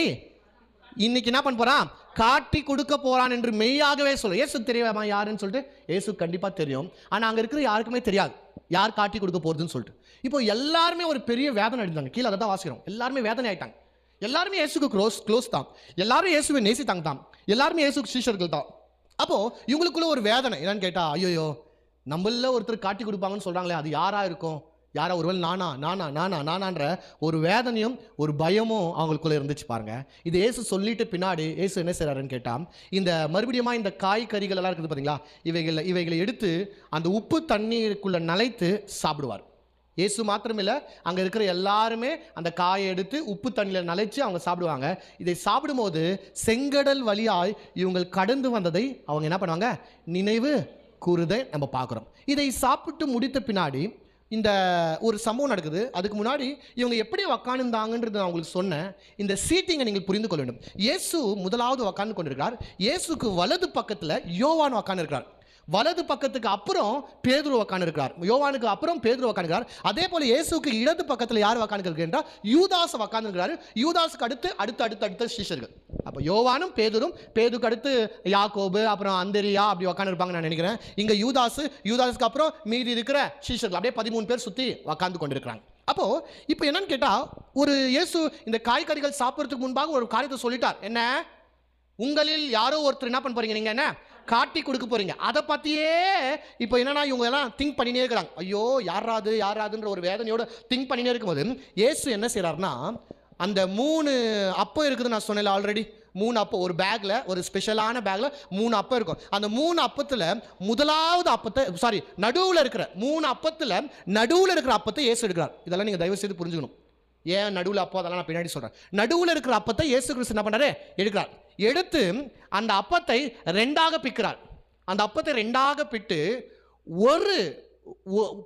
இன்னைக்கு என்ன பண்ண போறான், காட்டி கொடுக்க போறான் என்று மெய்யாகவே சொல்ல. இயேசு தெரியாமா யாருன்னு சொல்லிட்டு? இயேசு கண்டிப்பா தெரியும். ஆனா அங்க இருக்கிற யாருக்குமே தெரியாது யார் காட்டி கொடுக்க போறதுன்னு சொல்லிட்டு. இப்போ எல்லாருமே ஒரு பெரிய வேதனை அடைந்தாங்க. கீழே அதை தான் வாசிக்கிறோம். எல்லாருமே வேதனை ஆயிட்டாங்க. எல்லாருமே இயேசுக்கு க்ளோஸ் தான். எல்லாரும் இயேசுவை நேசித்தாங்க தான். எல்லாருமே இயேசுக்கு சீஷர்கள் தான். அப்போ இவங்களுக்குள்ள ஒரு வேதனை என்னன்னு கேட்டா, ஐயோ நம்மள ஒருத்தர் காட்டி கொடுப்பாங்கன்னு சொல்றாங்களே, அது யாரா இருக்கும்? யாரா ஒருவேளை நானான்ற ஒரு வேதனையும் ஒரு பயமும் அவங்களுக்குள்ள இருந்துச்சு பாருங்க. இது இயேசு சொல்லிட்டு பின்னாடி இயேசு என்ன செய்றாருன்னு கேட்டா, இந்த மறுபடியும் இந்த காய்கறிகள் எல்லாம் இருக்குது பாத்தீங்களா, இவைகளை எடுத்து அந்த உப்பு தண்ணீருக்குள்ள நனைத்து சாப்பிடுவார். இயேசு மாத்திரமில்லை, அங்கே இருக்கிற எல்லாருமே அந்த காயை எடுத்து உப்பு தண்ணியில் நனைச்சு அவங்க சாப்பிடுவாங்க. இதை சாப்பிடும்போது செங்கடல் வழியாய் இவங்க கடந்து வந்ததை அவங்க என்ன பண்ணுவாங்க, நினைவு கூறுதை நம்ம பார்க்குறோம். இதை சாப்பிட்டு முடித்த பின்னாடி இந்த ஒரு சம்பவம் நடக்குது. அதுக்கு முன்னாடி இவங்க எப்படி உக்காந்துருந்தாங்கன்றது நான் உங்களுக்கு சொன்னேன். இந்த சீட்டிங்கை நீங்கள் புரிந்து கொள்ள வேண்டும். இயேசு முதலாவது உக்காந்து கொண்டிருக்கிறார். இயேசுக்கு வலது பக்கத்தில் யோவான் உக்காந்து இருக்கிறார். வலது பக்கத்துக்கு அப்புறம் பேதுரு உக்காந்துருக்கிறார். யோவானுக்கு அப்புறம் பேதுரு உக்காந்துருக்கிறார். அதே போல இயேசுக்கு இடது பக்கத்தில் யார் உக்காந்துருக்கிறார், யூதாஸ் உக்காந்துருக்கிறார். யூதாஸுக்கு அடுத்த சீஷர்கள். அப்போ யோவானும் பேதுரும், பேதுக்கு அடுத்து யாக்கோபு, அப்புறம் அந்திரியா அப்படி உக்காந்துருப்பாங்க நான் நினைக்கிறேன். இங்கே யூதாஸுக்கு அப்புறம் மீதி இருக்கிற சீஷர்கள் அப்படியே 13 பேர் சுற்றி உக்காந்து கொண்டிருக்கிறாங்க. அப்போ இப்போ என்னன்னு கேட்டால், ஒரு இயேசு இந்த காய்கறிகள் சாப்பிட்றதுக்கு முன்பாக ஒரு காரியத்தை சொல்லிட்டார். என்ன, உங்களில் யாரோ ஒருத்தர் என்ன பண்ண போறீங்க, நீங்க என்ன காட்டி கொடுக்க போறீங்க. அதை பத்தியே இப்போ என்னன்னா இவங்க எல்லாம் திங்க் பண்ணினே இருக்கிறாங்க. ஐயோ யாராதுன்ற ஒரு வேதனையோட திங்க் பண்ணினே இருக்கும்போது இயேசு என்ன செய்யறாருன்னா, அந்த 3 அப்பம் இருக்குது நான் சொன்னேன் ஆல்ரெடி. 3 அப்பம் ஒரு பேக்ல, ஒரு ஸ்பெஷலான பேக்ல 3 அப்பம் இருக்கும். அந்த 3 அப்பத்துல முதலாவது அப்பத்தை நடுவில் இருக்கிற 3 அப்பத்துல நடுவில் இருக்கிற அப்பத்தை இயேசு எடுக்கிறார். இதெல்லாம் நீங்க தயவு செய்து புரிஞ்சுக்கணும். ஏன் நடுவில் அப்போ, அதெல்லாம் நான் பின்னாடி சொல்றேன். நடுவில் இருக்கிற அப்பத்தை இயேசு கிறிஸ்து என்ன பண்றாரு, எடுக்கிறார். எடுத்து அந்த அப்பத்தை 2ஆக பிக்கிறார். அந்த அப்பத்தை 2ஆக பிட்டு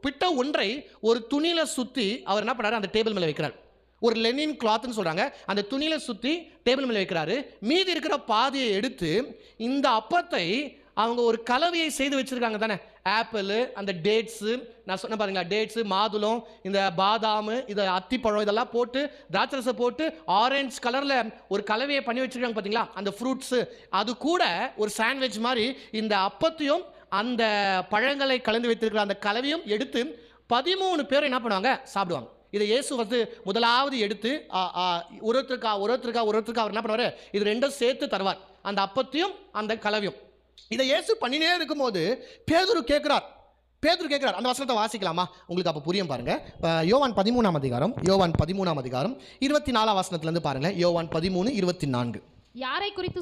பிட்ட ஒன்றை ஒரு துணியில சுத்தி அவர் என்ன பண்ணாரு, அந்த டேபிள் மேல வைக்கிறார். ஒரு லெனின் கிளாத்னு சொல்றாங்க, அந்த துணியில சுத்தி டேபிள் மேல வைக்கிறாரு. மீதி இருக்கிற பாதியை எடுத்து இந்த அப்பத்தை அவங்க ஒரு கலவையை செய்து வச்சிருக்காங்க தானே, ஆப்பிள், அந்த டேட்ஸு, நான் சொன்ன பாருங்களா, டேட்ஸு, மாதுளம், இந்த பாதாம், இது அத்திப்பழம், இதெல்லாம் போட்டு திராட்சரசம் போட்டு ஆரஞ்சு கலரில் ஒரு கலவையை பண்ணி வச்சிருக்காங்க பார்த்தீங்களா, அந்த ஃப்ரூட்ஸு. அது கூட ஒரு சாண்ட்விச் மாதிரி இந்த அப்பத்தையும் அந்த பழங்களை கலந்து வைத்திருக்கிற அந்த கலவையும் எடுத்து 13 பேர் என்ன பண்ணுவாங்க, சாப்பிடுவாங்க. இதை இயேசு வந்து முதலாவது எடுத்து ஒருத்தருக்கா அவர் என்ன பண்ணுவார், இது 2 சேர்த்து தருவார், அந்த அப்பத்தையும் அந்த கலவையும். இதை இயேசு பண்ணினே இருக்கும்போது பேதுரு கேட்கிறார். அந்த வசனத்தை வாசிக்கலாமா, உங்களுக்கு அப்போ புரியும் பாருங்க. யோவான் 13ஆம் அதிகாரம் 24ஆம் வசனத்திலிருந்து பாருங்க. யோவான் 13:24. யாரை குறித்து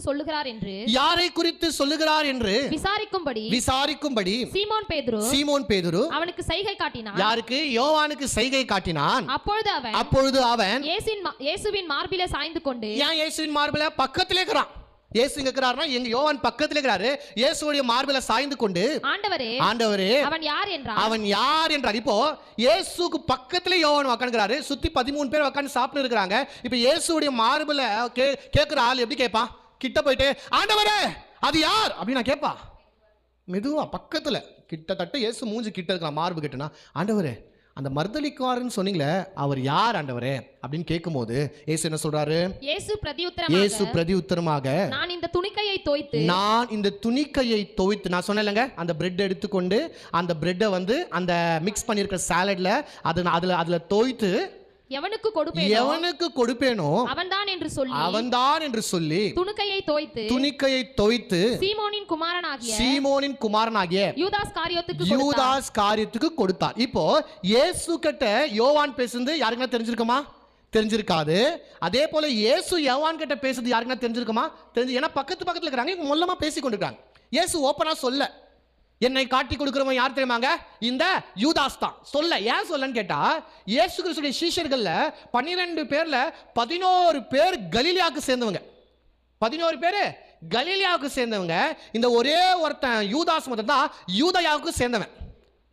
சொல்லுகிறார் என்று விசாரிக்கும்படி சீமோன் பேதுரு அவனுக்கு சைகை காட்டினான். யாருக்கு? யோவானுக்கு சைகை காட்டினான். அப்பொழுது அவன் இயேசுவின் மார்பிலே சாய்ந்து கொண்டு, ஏன் இயேசுவின் மார்பிலே பக்கத்திலே இருக்கிறான், இயேசு எங்க இருக்கிறாருன்னா எங்க யோவான் பக்கத்துல இருக்கிறாரு, இயேசுவுடைய மார்பில சாய்ந்து கொண்டு, ஆண்டவரே அவன் யார் என்றார். இப்போ இயேசுக்கு பக்கத்துல யோவான் உட்கார்ந்துறாரு, சுத்தி 13 பேர் உட்கார்ந்து சாப்பிட்டு இருக்காங்க. இப்போ இயேசுவுடைய மார்பில கேட்கிற ஆள் எப்படி கேட்பான், கிட்ட போயிட்டு ஆண்டவரே அது யார் அப்படின்னு நான் கேட்பா. மெதுவா பக்கத்துல கிட்டத்தட்ட இயேசு மூஞ்சி கிட்ட இருக்கலாம், மார்பு கிட்டனா, ஆண்டவரே அந்த மர்தலிக்காரன்னு சொன்னீங்களே அவர் யார் ஆண்டவரே அப்படின்னு கேட்கும்போது இயேசு என்ன சொல்றாரு, இயேசு பிரதியுத்தரமாக நான் இந்த துணிக்கையை தோய்த்து நான் சொன்னேன்லங்க, அந்த பிரெட் எடுத்துக்கொண்டு அந்த பிரெட்டை வந்து அந்த மிக்ஸ் பண்ணியிருக்கிற சாலட்ல அதுல தோய்த்து எவனுக்கு கொடுப்பேனோ அவன்தான் என்று சொல்லி துணிக்கையை தோய்த்து சீமோனின் குமாரனாகிய யூதாஸ் காரியத்துக்கு கொடுத்தார். இப்போ இயேசு கிட்ட யோவான் பேசுறது யாருக்குன்னா தெரிஞ்சிருக்காது. அதே போல இயேசு யோவான் கிட்ட பேசுறது யாருக்குன்னா தெரிஞ்சிருக்குமா? ஏன்னா பக்கத்துல இருக்கிறாங்க, மொல்லமா பேசி கொண்டிருக்காங்க. இயேசு ஓப்பனா சொல்ல, என்னை காட்டி கொடுக்கிறவன் யார் தெரியுமாங்க, இந்த யூதாஸ் தான். ஏன் சொல்லன்னு கேட்டா, இயேசு கிறிஸ்துவின் சீஷர்கள்ல 12 பேர்ல 11 பேர் கலிலியாவுக்கு சேர்ந்தவங்க. 11 பேர் கலிலியாவுக்கு சேர்ந்தவங்க. இந்த ஒரே ஒருத்தன் யூதாஸ் மட்டும் தான் யூதயாவுக்கு சேர்ந்தவன்.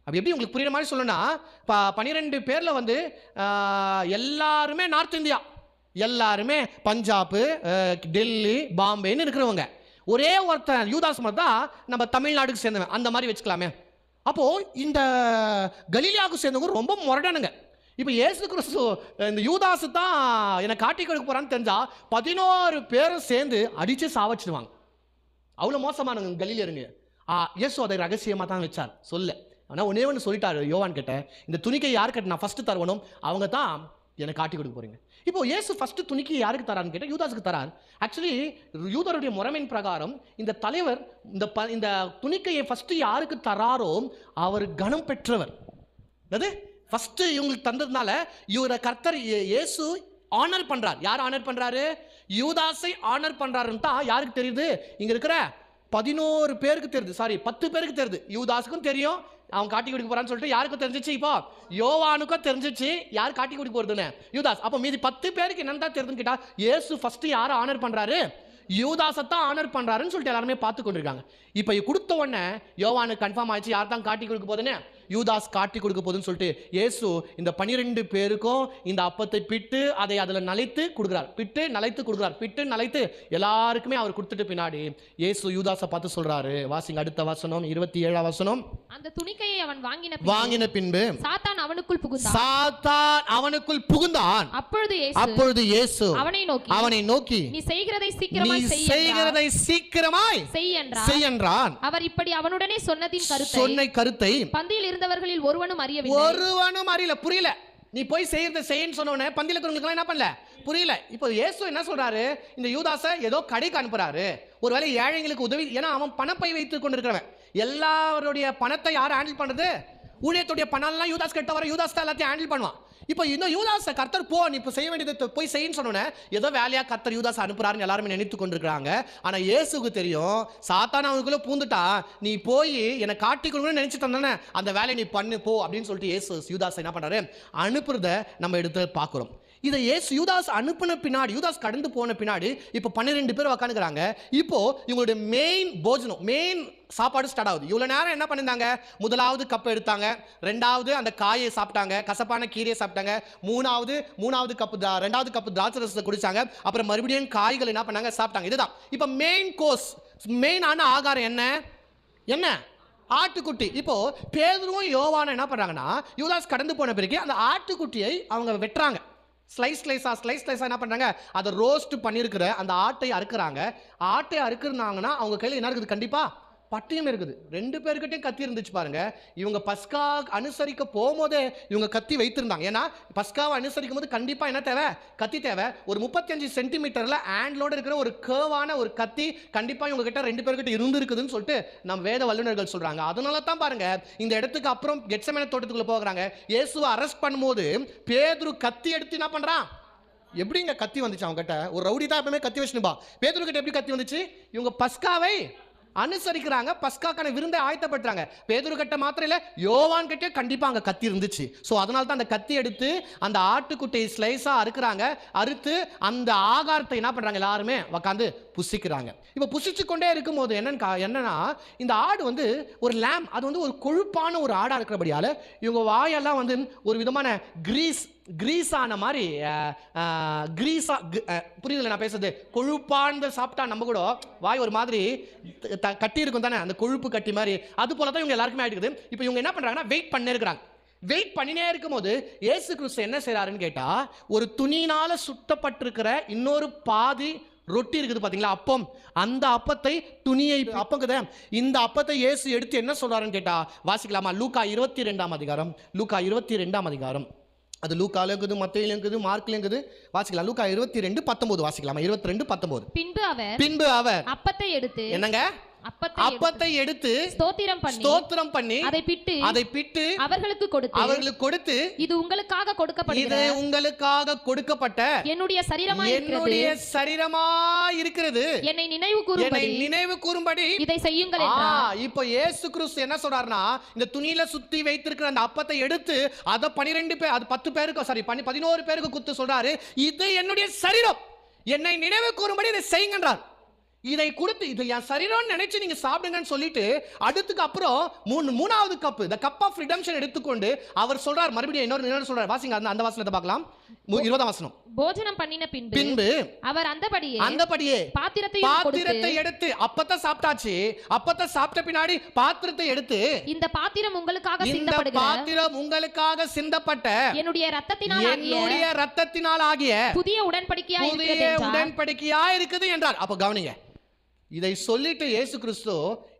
அப்படி எப்படி உங்களுக்கு புரியுற மாதிரி சொல்லணும்னா, 12 பேர்ல வந்து எல்லாருமே நார்த் இந்தியா, எல்லாருமே பஞ்சாப், டெல்லி, பாம்பேன்னு இருக்கிறவங்க. ஒரே ஒருத்தன் யூதாஸ் மட்டும் தான் நம்ம தமிழ்நாடுக்கு சேர்ந்தவன், அந்த மாதிரி வச்சுக்கலாமே. அப்போ இந்த கலிலியாவுக்கு சேர்ந்தவங்க ரொம்ப முரடானுங்க. இப்போ இயேசு கிறிஸ்து இந்த யூதாஸ் தான் என்னை காட்டி கொடுக்க போறான்னு தெரிஞ்சா 11 பேரும் சேர்ந்து அடிச்சு சாவச்சிடுவாங்க. அவ்வளோ மோசமானவங்க கலிலியருங்க. இயேசு அதை ரகசியமாக தான் வச்சார் ஆனால் ஒன்னே ஒன்று சொல்லிட்டாரு யோவான் கிட்ட, இந்த துணிக்கை யார் கிட்ட நான் ஃபர்ஸ்ட் தருவனும் அவங்க தான் என்னை காட்டி கொடுக்க போறீங்க. இப்போ இயேசு ஃபர்ஸ்ட் துணிக்கை யாருக்கு தரான்னு கேட்டால் யூதாஸுக்கு தரார். ஆக்சுவலி யூதருடைய முறைமையின் பிரகாரம் இந்த தலைவர் இந்த துணிக்கையை ஃபர்ஸ்ட் யாருக்கு தராரோ அவர் கனம் பெற்றவர். அது ஃபர்ஸ்ட் இவங்களுக்கு தந்ததுனால இவரை கர்த்தர் இயேசு ஆனர் பண்றார். யார் ஆனர் பண்றாரு? யூதாஸை ஆனர் பண்றாருன்னு தான் யாருக்கு தெரியுது, இங்க இருக்கிற 11 பேருக்கு தெரியுது, சாரி 10 பேருக்கு தெரியுது. யூதாஸுக்கும் தெரியும் அவன் காட்டி கொடுக்க போறான்னு சொல்லிட்டு. யாருக்கும் தெரிஞ்சிச்சு? இப்போ யோவானுக்கும் தெரிஞ்சிச்சு யார் காட்டி கொடுக்க போறதுன்னு, யூதாஸ். அப்போ மீதி 10 பேருக்கு என்னன்னு தெரியுதுன்னு கேட்டா, இயேசு ஃபர்ஸ்ட் யாரை ஆனர் பண்றாரு? யூதாஸத்தான் ஆனர் பண்றாருன்னு சொல்லிட்டு எல்லாருமே பார்த்து கொண்டிருக்காங்க. இப்போ கொடுத்த உடனே யோவானுக்கு கன்ஃபார்ம் ஆயிடுச்சு யார் தான் காட்டி கொடுக்க போதுன்னு, யூதாஸ் காட்டி கொடுக்க போதுன்னு சொல்லிட்டு இயேசு இந்த 12 பேருக்கும் இந்த அப்பத்தை பிட்டு அதை அதில் நலைத்து கொடுக்குறார். பிட்டு நலைத்து கொடுக்குறார். பிட்டு நலைத்து எல்லாருக்குமே அவர் கொடுத்துட்டு பின்னாடி இயேசு யூதாஸை பார்த்து சொல்றாரு. வாசிங்க அடுத்த வசனம், 27 வசனம். அந்த துணிக்கையை அவன் வாங்கின பின்பு சாத்தான் அவனுக்குள் புகுந்தான். அப்பொழுது இயேசு அவனை நோக்கி நீ செய்கிறதை சீக்கிரமாய் செய் என்றான். அவர் இப்படி அவனுடனே சொன்ன கருத்தை பந்தியில் இருந்தவர்களில் ஒருவனும் அறியல. புரியல. நீ போய் செய்யன்னு சொன்ன பந்தியில் இருக்கிறவங்களுக்கு என்ன பண்ணல, புரியல. இப்போ இயேசு என்ன சொல்றாரு, இந்த யூதாஸை ஏதோ கடைக்கு அனுப்புறாரு. ஒருவேளை ஏழைங்களுக்கு உதவி, ஏன்னா அவன் பணப்பை வைத்துக் கொண்டிருக்கிறவன். எல்லாருடைய பணத்தை யார் ஹேண்டில் பண்றது? ஊழியத்துடைய பணம்லாம் யூதாஸ் கிட்ட வர, யூதாஸ் தான் எல்லாத்தையும் ஹேண்டில் பண்ணுவான். இப்போ இந்த யூதாஸை கர்த்தர் போ, நீ இப்போ செய்ய வேண்டியதை போய் செய்யன்னு சொன்னோன்னே ஏதோ வேலையா கர்த்தர் யூதாஸ் அனுப்புறாருன்னு எல்லாருமே நினைத்து கொண்டிருக்கிறாங்க. ஆனா இயேசுக்கு தெரியும் சாத்தான் அவனுக்குள்ள பூந்துட்டா, நீ போய் என்னை காட்டி கொடுக்கணும்னு நினைச்சு தந்தானே அந்த வேலையை நீ பண்ணு போ அப்படின்னு சொல்லிட்டு இயேசு யூதாஸ் என்ன பண்றாரு, அனுப்புறத நம்ம எடுத்து பார்க்கிறோம். இதை இயேசு யூதாஸ் அனுப்பின பின்னாடி, யூதாஸ் கடந்து போன பின்னாடி இப்போ 12 பேர் உட்காந்துக்கிறாங்க. இப்போ இவங்களுடைய மெயின் போஜனம், மெயின் சாப்பாடு ஸ்டார்ட் ஆகுது. இவ்வளோ நேரம் என்ன பண்ணியிருந்தாங்க, முதலாவது கப் எடுத்தாங்க, ரெண்டாவது அந்த காயை சாப்பிட்டாங்க, கசப்பான கீரையை சாப்பிட்டாங்க, மூணாவது கப்பு ரெண்டாவது கப்பு திராட்சை ரசத்தை குடிச்சாங்க, அப்புறம் மறுபடியும் காய்கள் என்ன பண்ணாங்க, சாப்பிட்டாங்க. இதுதான் இப்போ மெயின் கோர்ஸ். மெயினான ஆகாரம் என்ன? ஆட்டுக்குட்டி. இப்போ பேதுருவும் யோவானும் என்ன பண்றாங்கன்னா, யூதாஸ் கடந்து போன பிறகு அந்த ஆட்டுக்குட்டியை அவங்க வெட்டுறாங்க. ஸ்லைஸ் என்ன பண்றாங்க, அதை ரோஸ்ட் பண்ணியிருக்கிற அந்த ஆட்டை அறுக்கிறாங்க. ஆட்டை அறுக்குறாங்கன்னா அவங்க கையில் என்ன இருக்குது, கண்டிப்பா பட்டியம் இருக்குது. 2 பேருக்கிட்டையும் கத்தி இருந்துச்சு பாருங்க. இவங்க பஸ்கா அனுசரிக்க போகும்போதே இவங்க கத்தி வைத்திருந்தாங்க. ஏன்னா பஸ்காவை அனுசரிக்கும் போது கண்டிப்பா என்ன தேவை, கத்தி தேவை. ஒரு 35 சென்டிமீட்டர்ல ஹேண்ட்லோட இருக்கிற ஒரு கேர்வான ஒரு கத்தி கண்டிப்பா இவங்க கிட்ட 2 பேர்கிட்ட இருந்திருக்குதுன்னு சொல்லிட்டு நம்ம வேத வல்லுநர்கள் சொல்றாங்க. அதனால தான் பாருங்க இந்த இடத்துக்கு அப்புறம் கெத்செமனே தோட்டத்துக்குள்ள போகிறாங்க. இயேசுவை அரெஸ்ட் பண்ணும்போது பேதுரு கத்தி எடுத்து என்ன பண்றான், எப்படிங்க கத்தி வந்துச்சு அவங்க கிட்ட? ஒரு ரவுடி தான் எப்பவுமே கத்தி வச்சுனுப்பா. பேதுரு கிட்ட எப்படி கத்தி வந்துச்சு? இவங்க பஸ்காவை அனுசரிக்கிறாங்க, பஸ்காக்கான விருந்தை ஆயத்தப்படுறாங்க. பேதுரு கிட்ட மாத்திரம் இல்ல, யோவான் கிட்ட கண்டிப்பா அங்க கத்தி இருந்துச்சு. ஸோ அதனால தான் அந்த கத்தி எடுத்து அந்த ஆட்டுக்குட்டியை ஸ்லைஸா அறுக்கிறாங்க. அறுத்து அந்த ஆகாரத்தை என்ன பண்றாங்க, எல்லாருமே உட்காந்து புசிக்கிறாங்க. இப்போ புசிச்சு கொண்டே இருக்கும்போது என்னன்னா இந்த ஆடு வந்து ஒரு லேம், அது வந்து ஒரு கொழுப்பான ஒரு ஆடா இருக்கிறபடியால இவங்க வாயெல்லாம் வந்து ஒரு விதமான கிரீஸான மாதிரி, புரியுதுல நான் பேசுறது? கொழுப்பான சாப்பிட்டா நம்ம கூட வாய் ஒரு மாதிரி கட்டி இருக்கும் தானே, அந்த கொழுப்பு கட்டி மாதிரி. அது போல தான் இவங்க எல்லாருக்குமே ஆயிடுது. இப்போ இவங்க என்ன பண்றாங்கன்னா வெயிட் பண்ணே இருக்கிறாங்க. வெயிட் பண்ணினே இருக்கும்போது இயேசு கிறிஸ்து என்ன செய்றாருன்னு கேட்டா, ஒரு துணியினால சுட்டப்பட்டிருக்கிற இன்னொரு பாதி ரொட்டி இருக்குது பாத்தீங்களா, அப்பம். அந்த அப்பத்தை துணியை அப்பங்குத இந்த அப்பத்தை இயேசு எடுத்து என்ன சொல்றாருன்னு கேட்டா, வாசிக்கலாமா? லூக்கா 22ஆம் அதிகாரம். லூக்கா 22ஆம் அதிகாரம். அது லூக்கால இருக்குது, மத்தேயுல இருக்குது, மார்க்ல இருக்குது. வாசிக்கலாம். லூக்கா 22:19 வாசிக்கலாமா? 22:19. பின்பு அவர் அப்பத்தை எடுத்து, என்னங்க, அப்பத்தை எடுத்து ஸ்தோத்திரம் பண்ணி அதை பிட்டு அவர்களுக்கு கொடுத்து இது உங்களுக்காக கொடுக்கப்பட்ட என்னுடைய சரீரமாய் இருக்கிறது, என்னை நினைவு கூறும்படி இதை செய்யுங்கள் என்றார். இப்போ இயேசு கிறிஸ்து என்ன சொல்றாருன்னா, இந்த துணியில சுத்தி வைத்திருக்கிற அந்த அப்பத்தை எடுத்து அதை 12 பேர், அது 10 பேருக்கு, சாரி 11 பேருக்கு குத்து சொல்றாரு, இது என்னுடைய சரீரம், என்னை நினைவு கூறும்படி இதை செய்யுங்கன்றார். இதை கொடுத்து இது என் சரீரம்னு நினைச்சு நீங்க சாப்பிடுங்கன்னு சொல்லிட்டு அடுத்துக்கு அப்புறம் மூணாவது cup, the cup of redemption எடுத்துக்கொண்டு அவர் சொல்றார் மறுபடியும் இன்னொரு சொல்றார். வாசிங்க அந்த வசனத்தை பார்க்கலாம். 20ஆம் வசனம். போஜனம் பண்ணின பின்பு அவர் அந்தபடியே பாத்திரத்தை எடுத்து, அப்பத்தை சாப்பிட்டாச்சு, அப்பத்தை சாப்பிட்ட பின்னாடி பாத்திரத்தை எடுத்து, இந்த பாத்திரம் உங்களுக்காக சிந்தப்பட்ட என்னுடைய இரத்தத்தினால் ஆகிய புதிய உடன்படிக்கையா இருக்குது என்றார். அப்ப கவனிங்க, இதை சொல்லிட்டு இயேசு கிறிஸ்து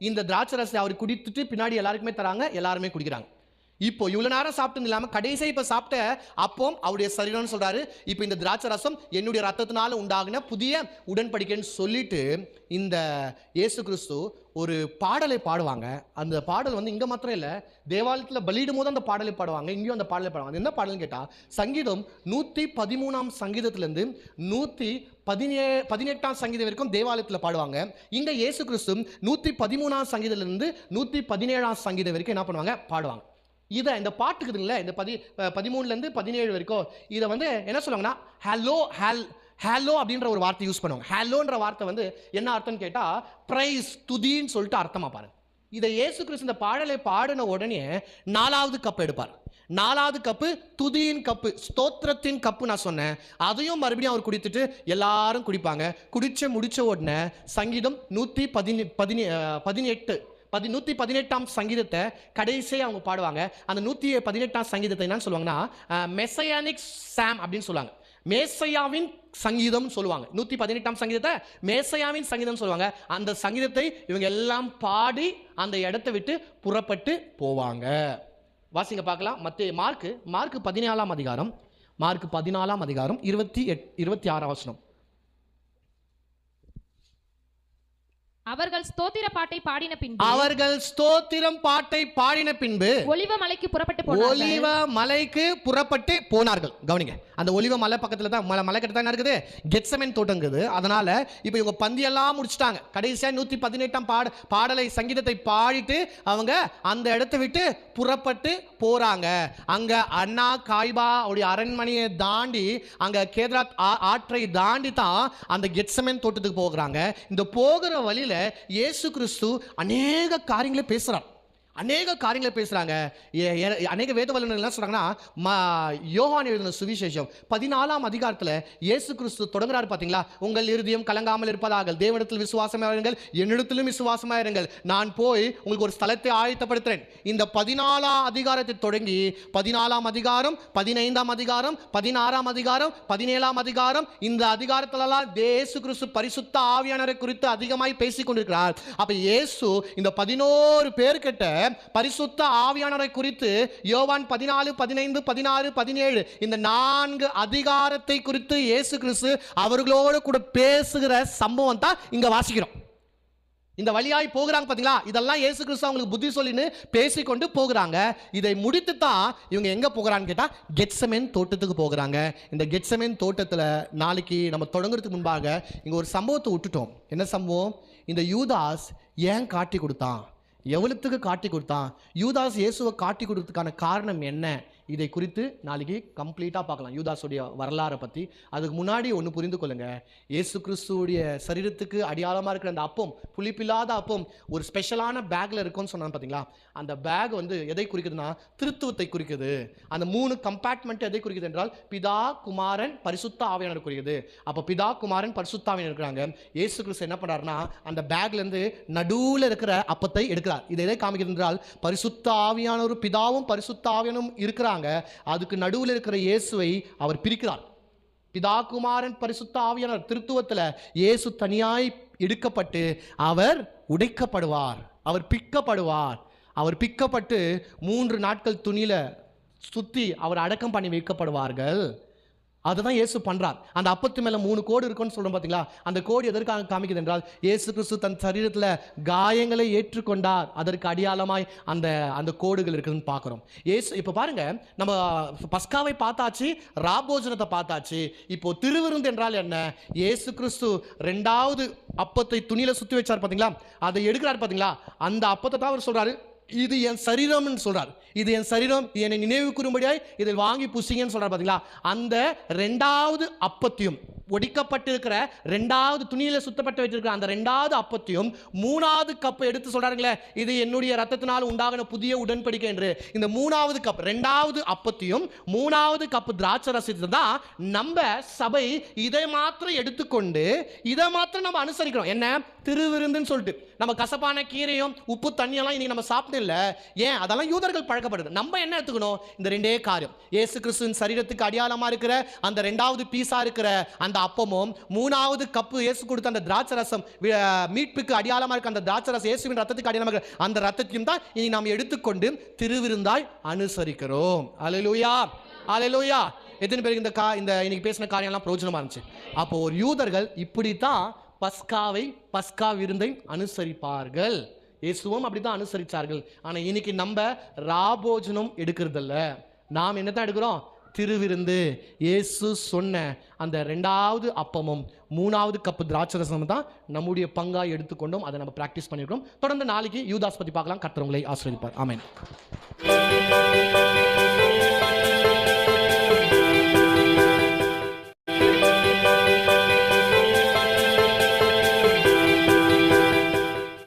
இந்த திராட்சை ரசத்தை அவர் குடித்துட்டு பின்னாடி எல்லாருக்குமே தராங்க, எல்லாருமே குடிக்கிறாங்க. இப்போ இவ்வளவு நேரம் சாப்பிட்டு இல்லாம கடைசியா இப்ப சாப்பிட்ட அப்பம் அவருடைய சரீரம்னு சொல்றாரு. இப்போ இந்த திராட்சை ரசம் என்னுடைய ரத்தத்தினால உண்டாகின புதிய உடன்படிக்கைன்னு சொல்லிட்டு இந்த இயேசு கிறிஸ்து ஒரு பாடலை பாடுவாங்க. அந்த பாடல் வந்து இங்க மாத்திரம் இல்ல, தேவாலயத்தில் பலியிடும் போது அந்த பாடலை பாடுவாங்க, இங்கேயும் அந்த பாடலை பாடுவாங்க. என்ன பாடல்னு கேட்டா, சங்கீதம் 113 சங்கீதத்திலிருந்து 118 சங்கீதம் வரைக்கும் தேவாலயத்தில் பாடுவாங்க. இங்க இயேசு கிறிஸ்து 113 சங்கீதத்திலிருந்து 117 சங்கீதம் வரைக்கும் என்ன பண்ணுவாங்க, பாடுவாங்க. இதை இந்த பாட்டுக்குதுங்களே, இந்த 13லேருந்து 17 வரைக்கும் இதை வந்து என்ன சொல்லுவாங்கன்னா ஹலோ அப்படின்ற ஒரு வார்த்தை யூஸ் பண்ணுவாங்க. ஹலோன்ற வார்த்தை வந்து என்ன அர்த்தம்னு கேட்டா, பிரைஸ், துதின்னு சொல்லிட்டு அர்த்தமா பாருங்க. இதை இயேசு கிறிஸ்து இந்த பாடலை பாடின உடனே 4வது கப் எடுப்பார். 4வது கப்பு துதியின் கப்பு, ஸ்தோத்திரத்தின் கப்பு நான் சொன்னேன். அதையும் மறுபடியும் அவர் குடித்துட்டு எல்லாரும் குடிப்பாங்க. குடிச்சு முடிச்ச உடனே சங்கீதம் 118 சங்கீதத்தை கடைசியாக அவங்க பாடுவாங்க. அந்த 118 சங்கீதத்தை என்னன்னு சொல்லுவாங்கன்னா மெசையானிக் சாம் அப்படின்னு சொல்லுவாங்க. மேசையாவின் சங்கீதம் சொல்லுவாங்க. 118 சங்கீதத்தை மேசையாவின் சங்கீதம் சொல்லுவாங்க. அந்த சங்கீதத்தை இவங்க எல்லாம் பாடி அந்த இடத்தை விட்டு புறப்பட்டு போவாங்க. வாசிங்க பார்க்கலாம். மார்க் 14 அதிகாரம், மார்க் 14 அதிகாரம் 26 வசனம். அவர்கள் ஸ்தோத்திர பாட்டை பாடின பின்பு ஒலிவ மலைக்கு புறப்பட்டு போனார்கள். கவனிங்க, அந்த ஒலிவ மலை பக்கத்துல தான் மலை கிட்ட தான் இருக்குது கெத்செமனே தோட்டம் இருக்குது. அதனால இப்போ இவங்க பந்தியெல்லாம் முடிச்சிட்டாங்க. கடைசியா 118 பாடலை சங்கீதத்தை பாடிட்டு அவங்க அந்த இடத்தை விட்டு புறப்பட்டு போறாங்க. அங்க அண்ணா காய்பா உடைய அரண்மனையை தாண்டி அங்க கேத்ராத் ஆற்றை தாண்டி தான் அந்த கெத்செமனே தோட்டத்துக்கு போகிறாங்க. இந்த போகிற வழியில இயேசு கிறிஸ்து அநேக காரியங்களை பேசுறாங்க. அநேக வேத வல்லுநர்கள் என்ன சொல்றாங்கன்னா, யோவான் எழுதின சுவிசேஷம் 14 அதிகாரத்தில் இயேசு கிறிஸ்து தொடங்குறாரு பாத்தீங்களா, உங்கள் இருதயம் கலங்காமல் இருப்பதாக, தேவனிடத்தில் விசுவாசமாயிருங்கள், என்னிடத்திலும் விசுவாசமாயிருங்கள், நான் போய் உங்களுக்கு ஒரு ஸ்தலத்தை ஆயத்தப்படுத்துறேன். இந்த 14 அதிகாரத்தை தொடங்கி 14 அதிகாரம், 15 அதிகாரம், 16 அதிகாரம், 17 அதிகாரம், இந்த அதிகாரத்திலெல்லாம் இயேசு கிறிஸ்து பரிசுத்த ஆவியானவரை குறித்து அதிகமாய் பேசிக் கொண்டிருக்கிறார். அப்ப இயேசு இந்த 11 பேர்கிட்ட பரிசுத்த ஆவியானவரை குறித்து யோவான் 14, 15, 16, 17 இந்த 4 அதிகாரத்தை குறித்து இயேசு கிறிஸ்து அவர்களோடு கூட பேசுகிற சம்பவம் தான் இங்க வாசிக்கிறோம். இந்த வழியாய் போகிறாங்க பாத்தீங்களா, இதெல்லாம் இயேசு கிறிஸ்து அவங்களுக்கு புத்தி சொல்லின்னு பேசிக்கொண்டு போகிறாங்க. இதை முடித்து தான் இவங்க எங்க போகிறான்னு கேட்டா கெத்செமனே தோட்டத்துக்கு போகிறாங்க. இந்த கெத்செமனே தோட்டத்துல நாளைக்கு நம்ம தொடங்குறதுக்கு முன்பாக இங்க ஒரு சம்பவத்தை விட்டுட்டோம். என்ன சம்பவம்? இந்த யூதாஸ் ஏன் காட்டி கொடுத்தான், எவ்வளவுக்கு காட்டி கொடுத்தான், யூதாஸ் இயேசுவை காட்டி கொடுத்ததுக்கான காரணம் என்ன, இதை குறித்து நாளைக்கு கம்ப்ளீட்டாக பார்க்கலாம், யூதாஸுடைய வரலாறை பற்றி. அதுக்கு முன்னாடி ஒன்று புரிந்து கொள்ளுங்க, இயேசு கிறிஸ்துடைய சரீரத்துக்கு அடையாளமாக இருக்கிற அந்த அப்பம், புளிப்பில்லாத அப்பம் ஒரு ஸ்பெஷலான பேக்கில் இருக்கும்னு சொன்னாங்க பார்த்தீங்களா. அந்த பேக் வந்து எதை குறிக்குதுன்னா திருத்துவத்தை குறிக்குது. அந்த 3 கம்பார்ட்மெண்ட் எதை குறிக்குது என்றால் பிதா, குமாரன், பரிசுத்த ஆவியானவர் குறிக்குது. அப்போ பிதா, குமாரன், பரிசுத்த ஆவியானவர் இருக்கிறாங்க. இயேசு கிறிஸ்து என்ன பண்ணுறாருன்னா அந்த பேக்லேருந்து நடுவில் இருக்கிற அப்பத்தை எடுக்கிறார். இது எதை காமிக்கிறது என்றால் பரிசுத்த ஆவியானவர், பிதாவும் பரிசுத்த ஆவியானவரும் இருக்கிறாங்க. அதுக்கு நடுவில் இருக்கிற இயேசுவை அவர் பிரிக்கிறார். பிதா, குமாரன், பரிசுத்த ஆவியானவர் திருத்துவத்தில் இயேசு தனியாய் எடுக்கப்பட்டு அவர் உடைக்கப்படுவார், அவர் பிக்கப்பட்டு 3 நாட்கள் துணியில சுத்தி அவர் அடக்கம் பண்ணி வைக்கப்படுவார்கள். அதுதான் இயேசு பண்றார். அந்த அப்பத்து மேல 3 கோடு இருக்குன்னு சொல்றோம் பாத்தீங்களா. அந்த கோடு எதற்காக காமிக்குது என்றால் இயேசு கிறிஸ்து தன் சரீரத்தில் காயங்களை ஏற்றுக்கொண்டார். அதற்கு அடையாளமாய் அந்த கோடுகள் இருக்குதுன்னு பார்க்கிறோம். இயேசு இப்ப பாருங்க, நம்ம பஸ்காவை பார்த்தாச்சு, ராபோஜனத்தை பார்த்தாச்சு. இப்போ திருவிருந்து என்றால் என்ன? இயேசு கிறிஸ்து 2வது அப்பத்தை துணியில சுத்தி வச்சார் பாத்தீங்களா, அதை எடுக்கிறார் பாத்தீங்களா. அந்த அப்பத்தை தான் அவர் சொல்றாரு, இது என் சரீரம்னு சொல்றார். இது என் சரீரம், என்னை நினைவு கூறும்படியாய் இதை வாங்கி புசிங்கன்னு சொல்றார் பாத்தீங்களா. அந்த 2வது அப்பத்தையும் ஒடிக்கப்பட்டிருக்கிற 2வது துணியில சுத்தப்பட்டு வச்சிருக்கிற அந்த 2வது அப்பத்தையும் 3வது கப்பை எடுத்து சொல்றாருங்களே, இது என்னுடைய ரத்தத்தினால் உண்டாகின புதிய உடன்படிக்கை என்று. இந்த 3வது கப், 2வது அப்பத்தையும் 3வது கப்பு திராட்சை ரசத்தை தான் நம்ம சபை இதை மாத்திரம் எடுத்துக்கொண்டு இதை மாத்திரம் நம்ம அனுசரிக்கிறோம். என்ன திருவிருந்துன்னு சொல்லிட்டு நம்ம கசப்பான கீரையும் உப்பு தண்ணியெல்லாம் இன்னைக்கு நம்ம சாப்பிட்டு இல்லை. ஏன்? அதெல்லாம் யூதர்கள் பழக்கப்படுது. நம்ம என்ன எடுத்துக்கணும்? இந்த 2 காரியம், இயேசு கிறிஸ்துவின் சரீரத்துக்கு அடையாளமா இருக்கிற அந்த 2வது பீஸா இருக்கிற அந்த அந்த அப்பமும் 3வது கப்பு இயேசு கொடுத்த அந்த திராட்சை ரசம், மீட்புக்கு அடையாளமா இருக்க அந்த திராட்சை ரசம், இயேசுவின் ரத்தத்துக்கு அடையாளமாக இருக்க அந்த ரத்தத்தையும் தான் இனி நாம் எடுத்துக்கொண்டு திருவிருந்தாய் அனுசரிக்கிறோம். அல்லேலூயா, அல்லேலூயா. எத்தனை பேருக்கு இந்த இன்னைக்கு பேசின காரியம்லாம் பிரயோஜனமா இருந்துச்சு? அப்போ ஒரு யூதர்கள் இப்படித்தான் பஸ்கா விருந்தை அனுசரிப்பார்கள். இயேசுவும் அப்படித்தான் அனுசரிச்சார்கள். ஆனா இன்னைக்கு நம்ம ராபோஜனம் எடுக்கிறதில்ல, நாம் என்னதான் எடுக்கிறோம்? திருவிருந்து. இயேசு சொன்ன அந்த 2வது அப்பமும் 3வது கப்பு திராட்சரசமும் தான் நம்முடைய பங்காய் எடுத்துக்கொண்டோம். அதை நம்ம பிராக்டிஸ் பண்ணிருக்கோம். தொடர்ந்து நாளைக்கு யூதாஸ் பத்தி பார்க்கலாம். கர்த்தர் உங்களை ஆசீர்வதிப்பார். ஆமென்.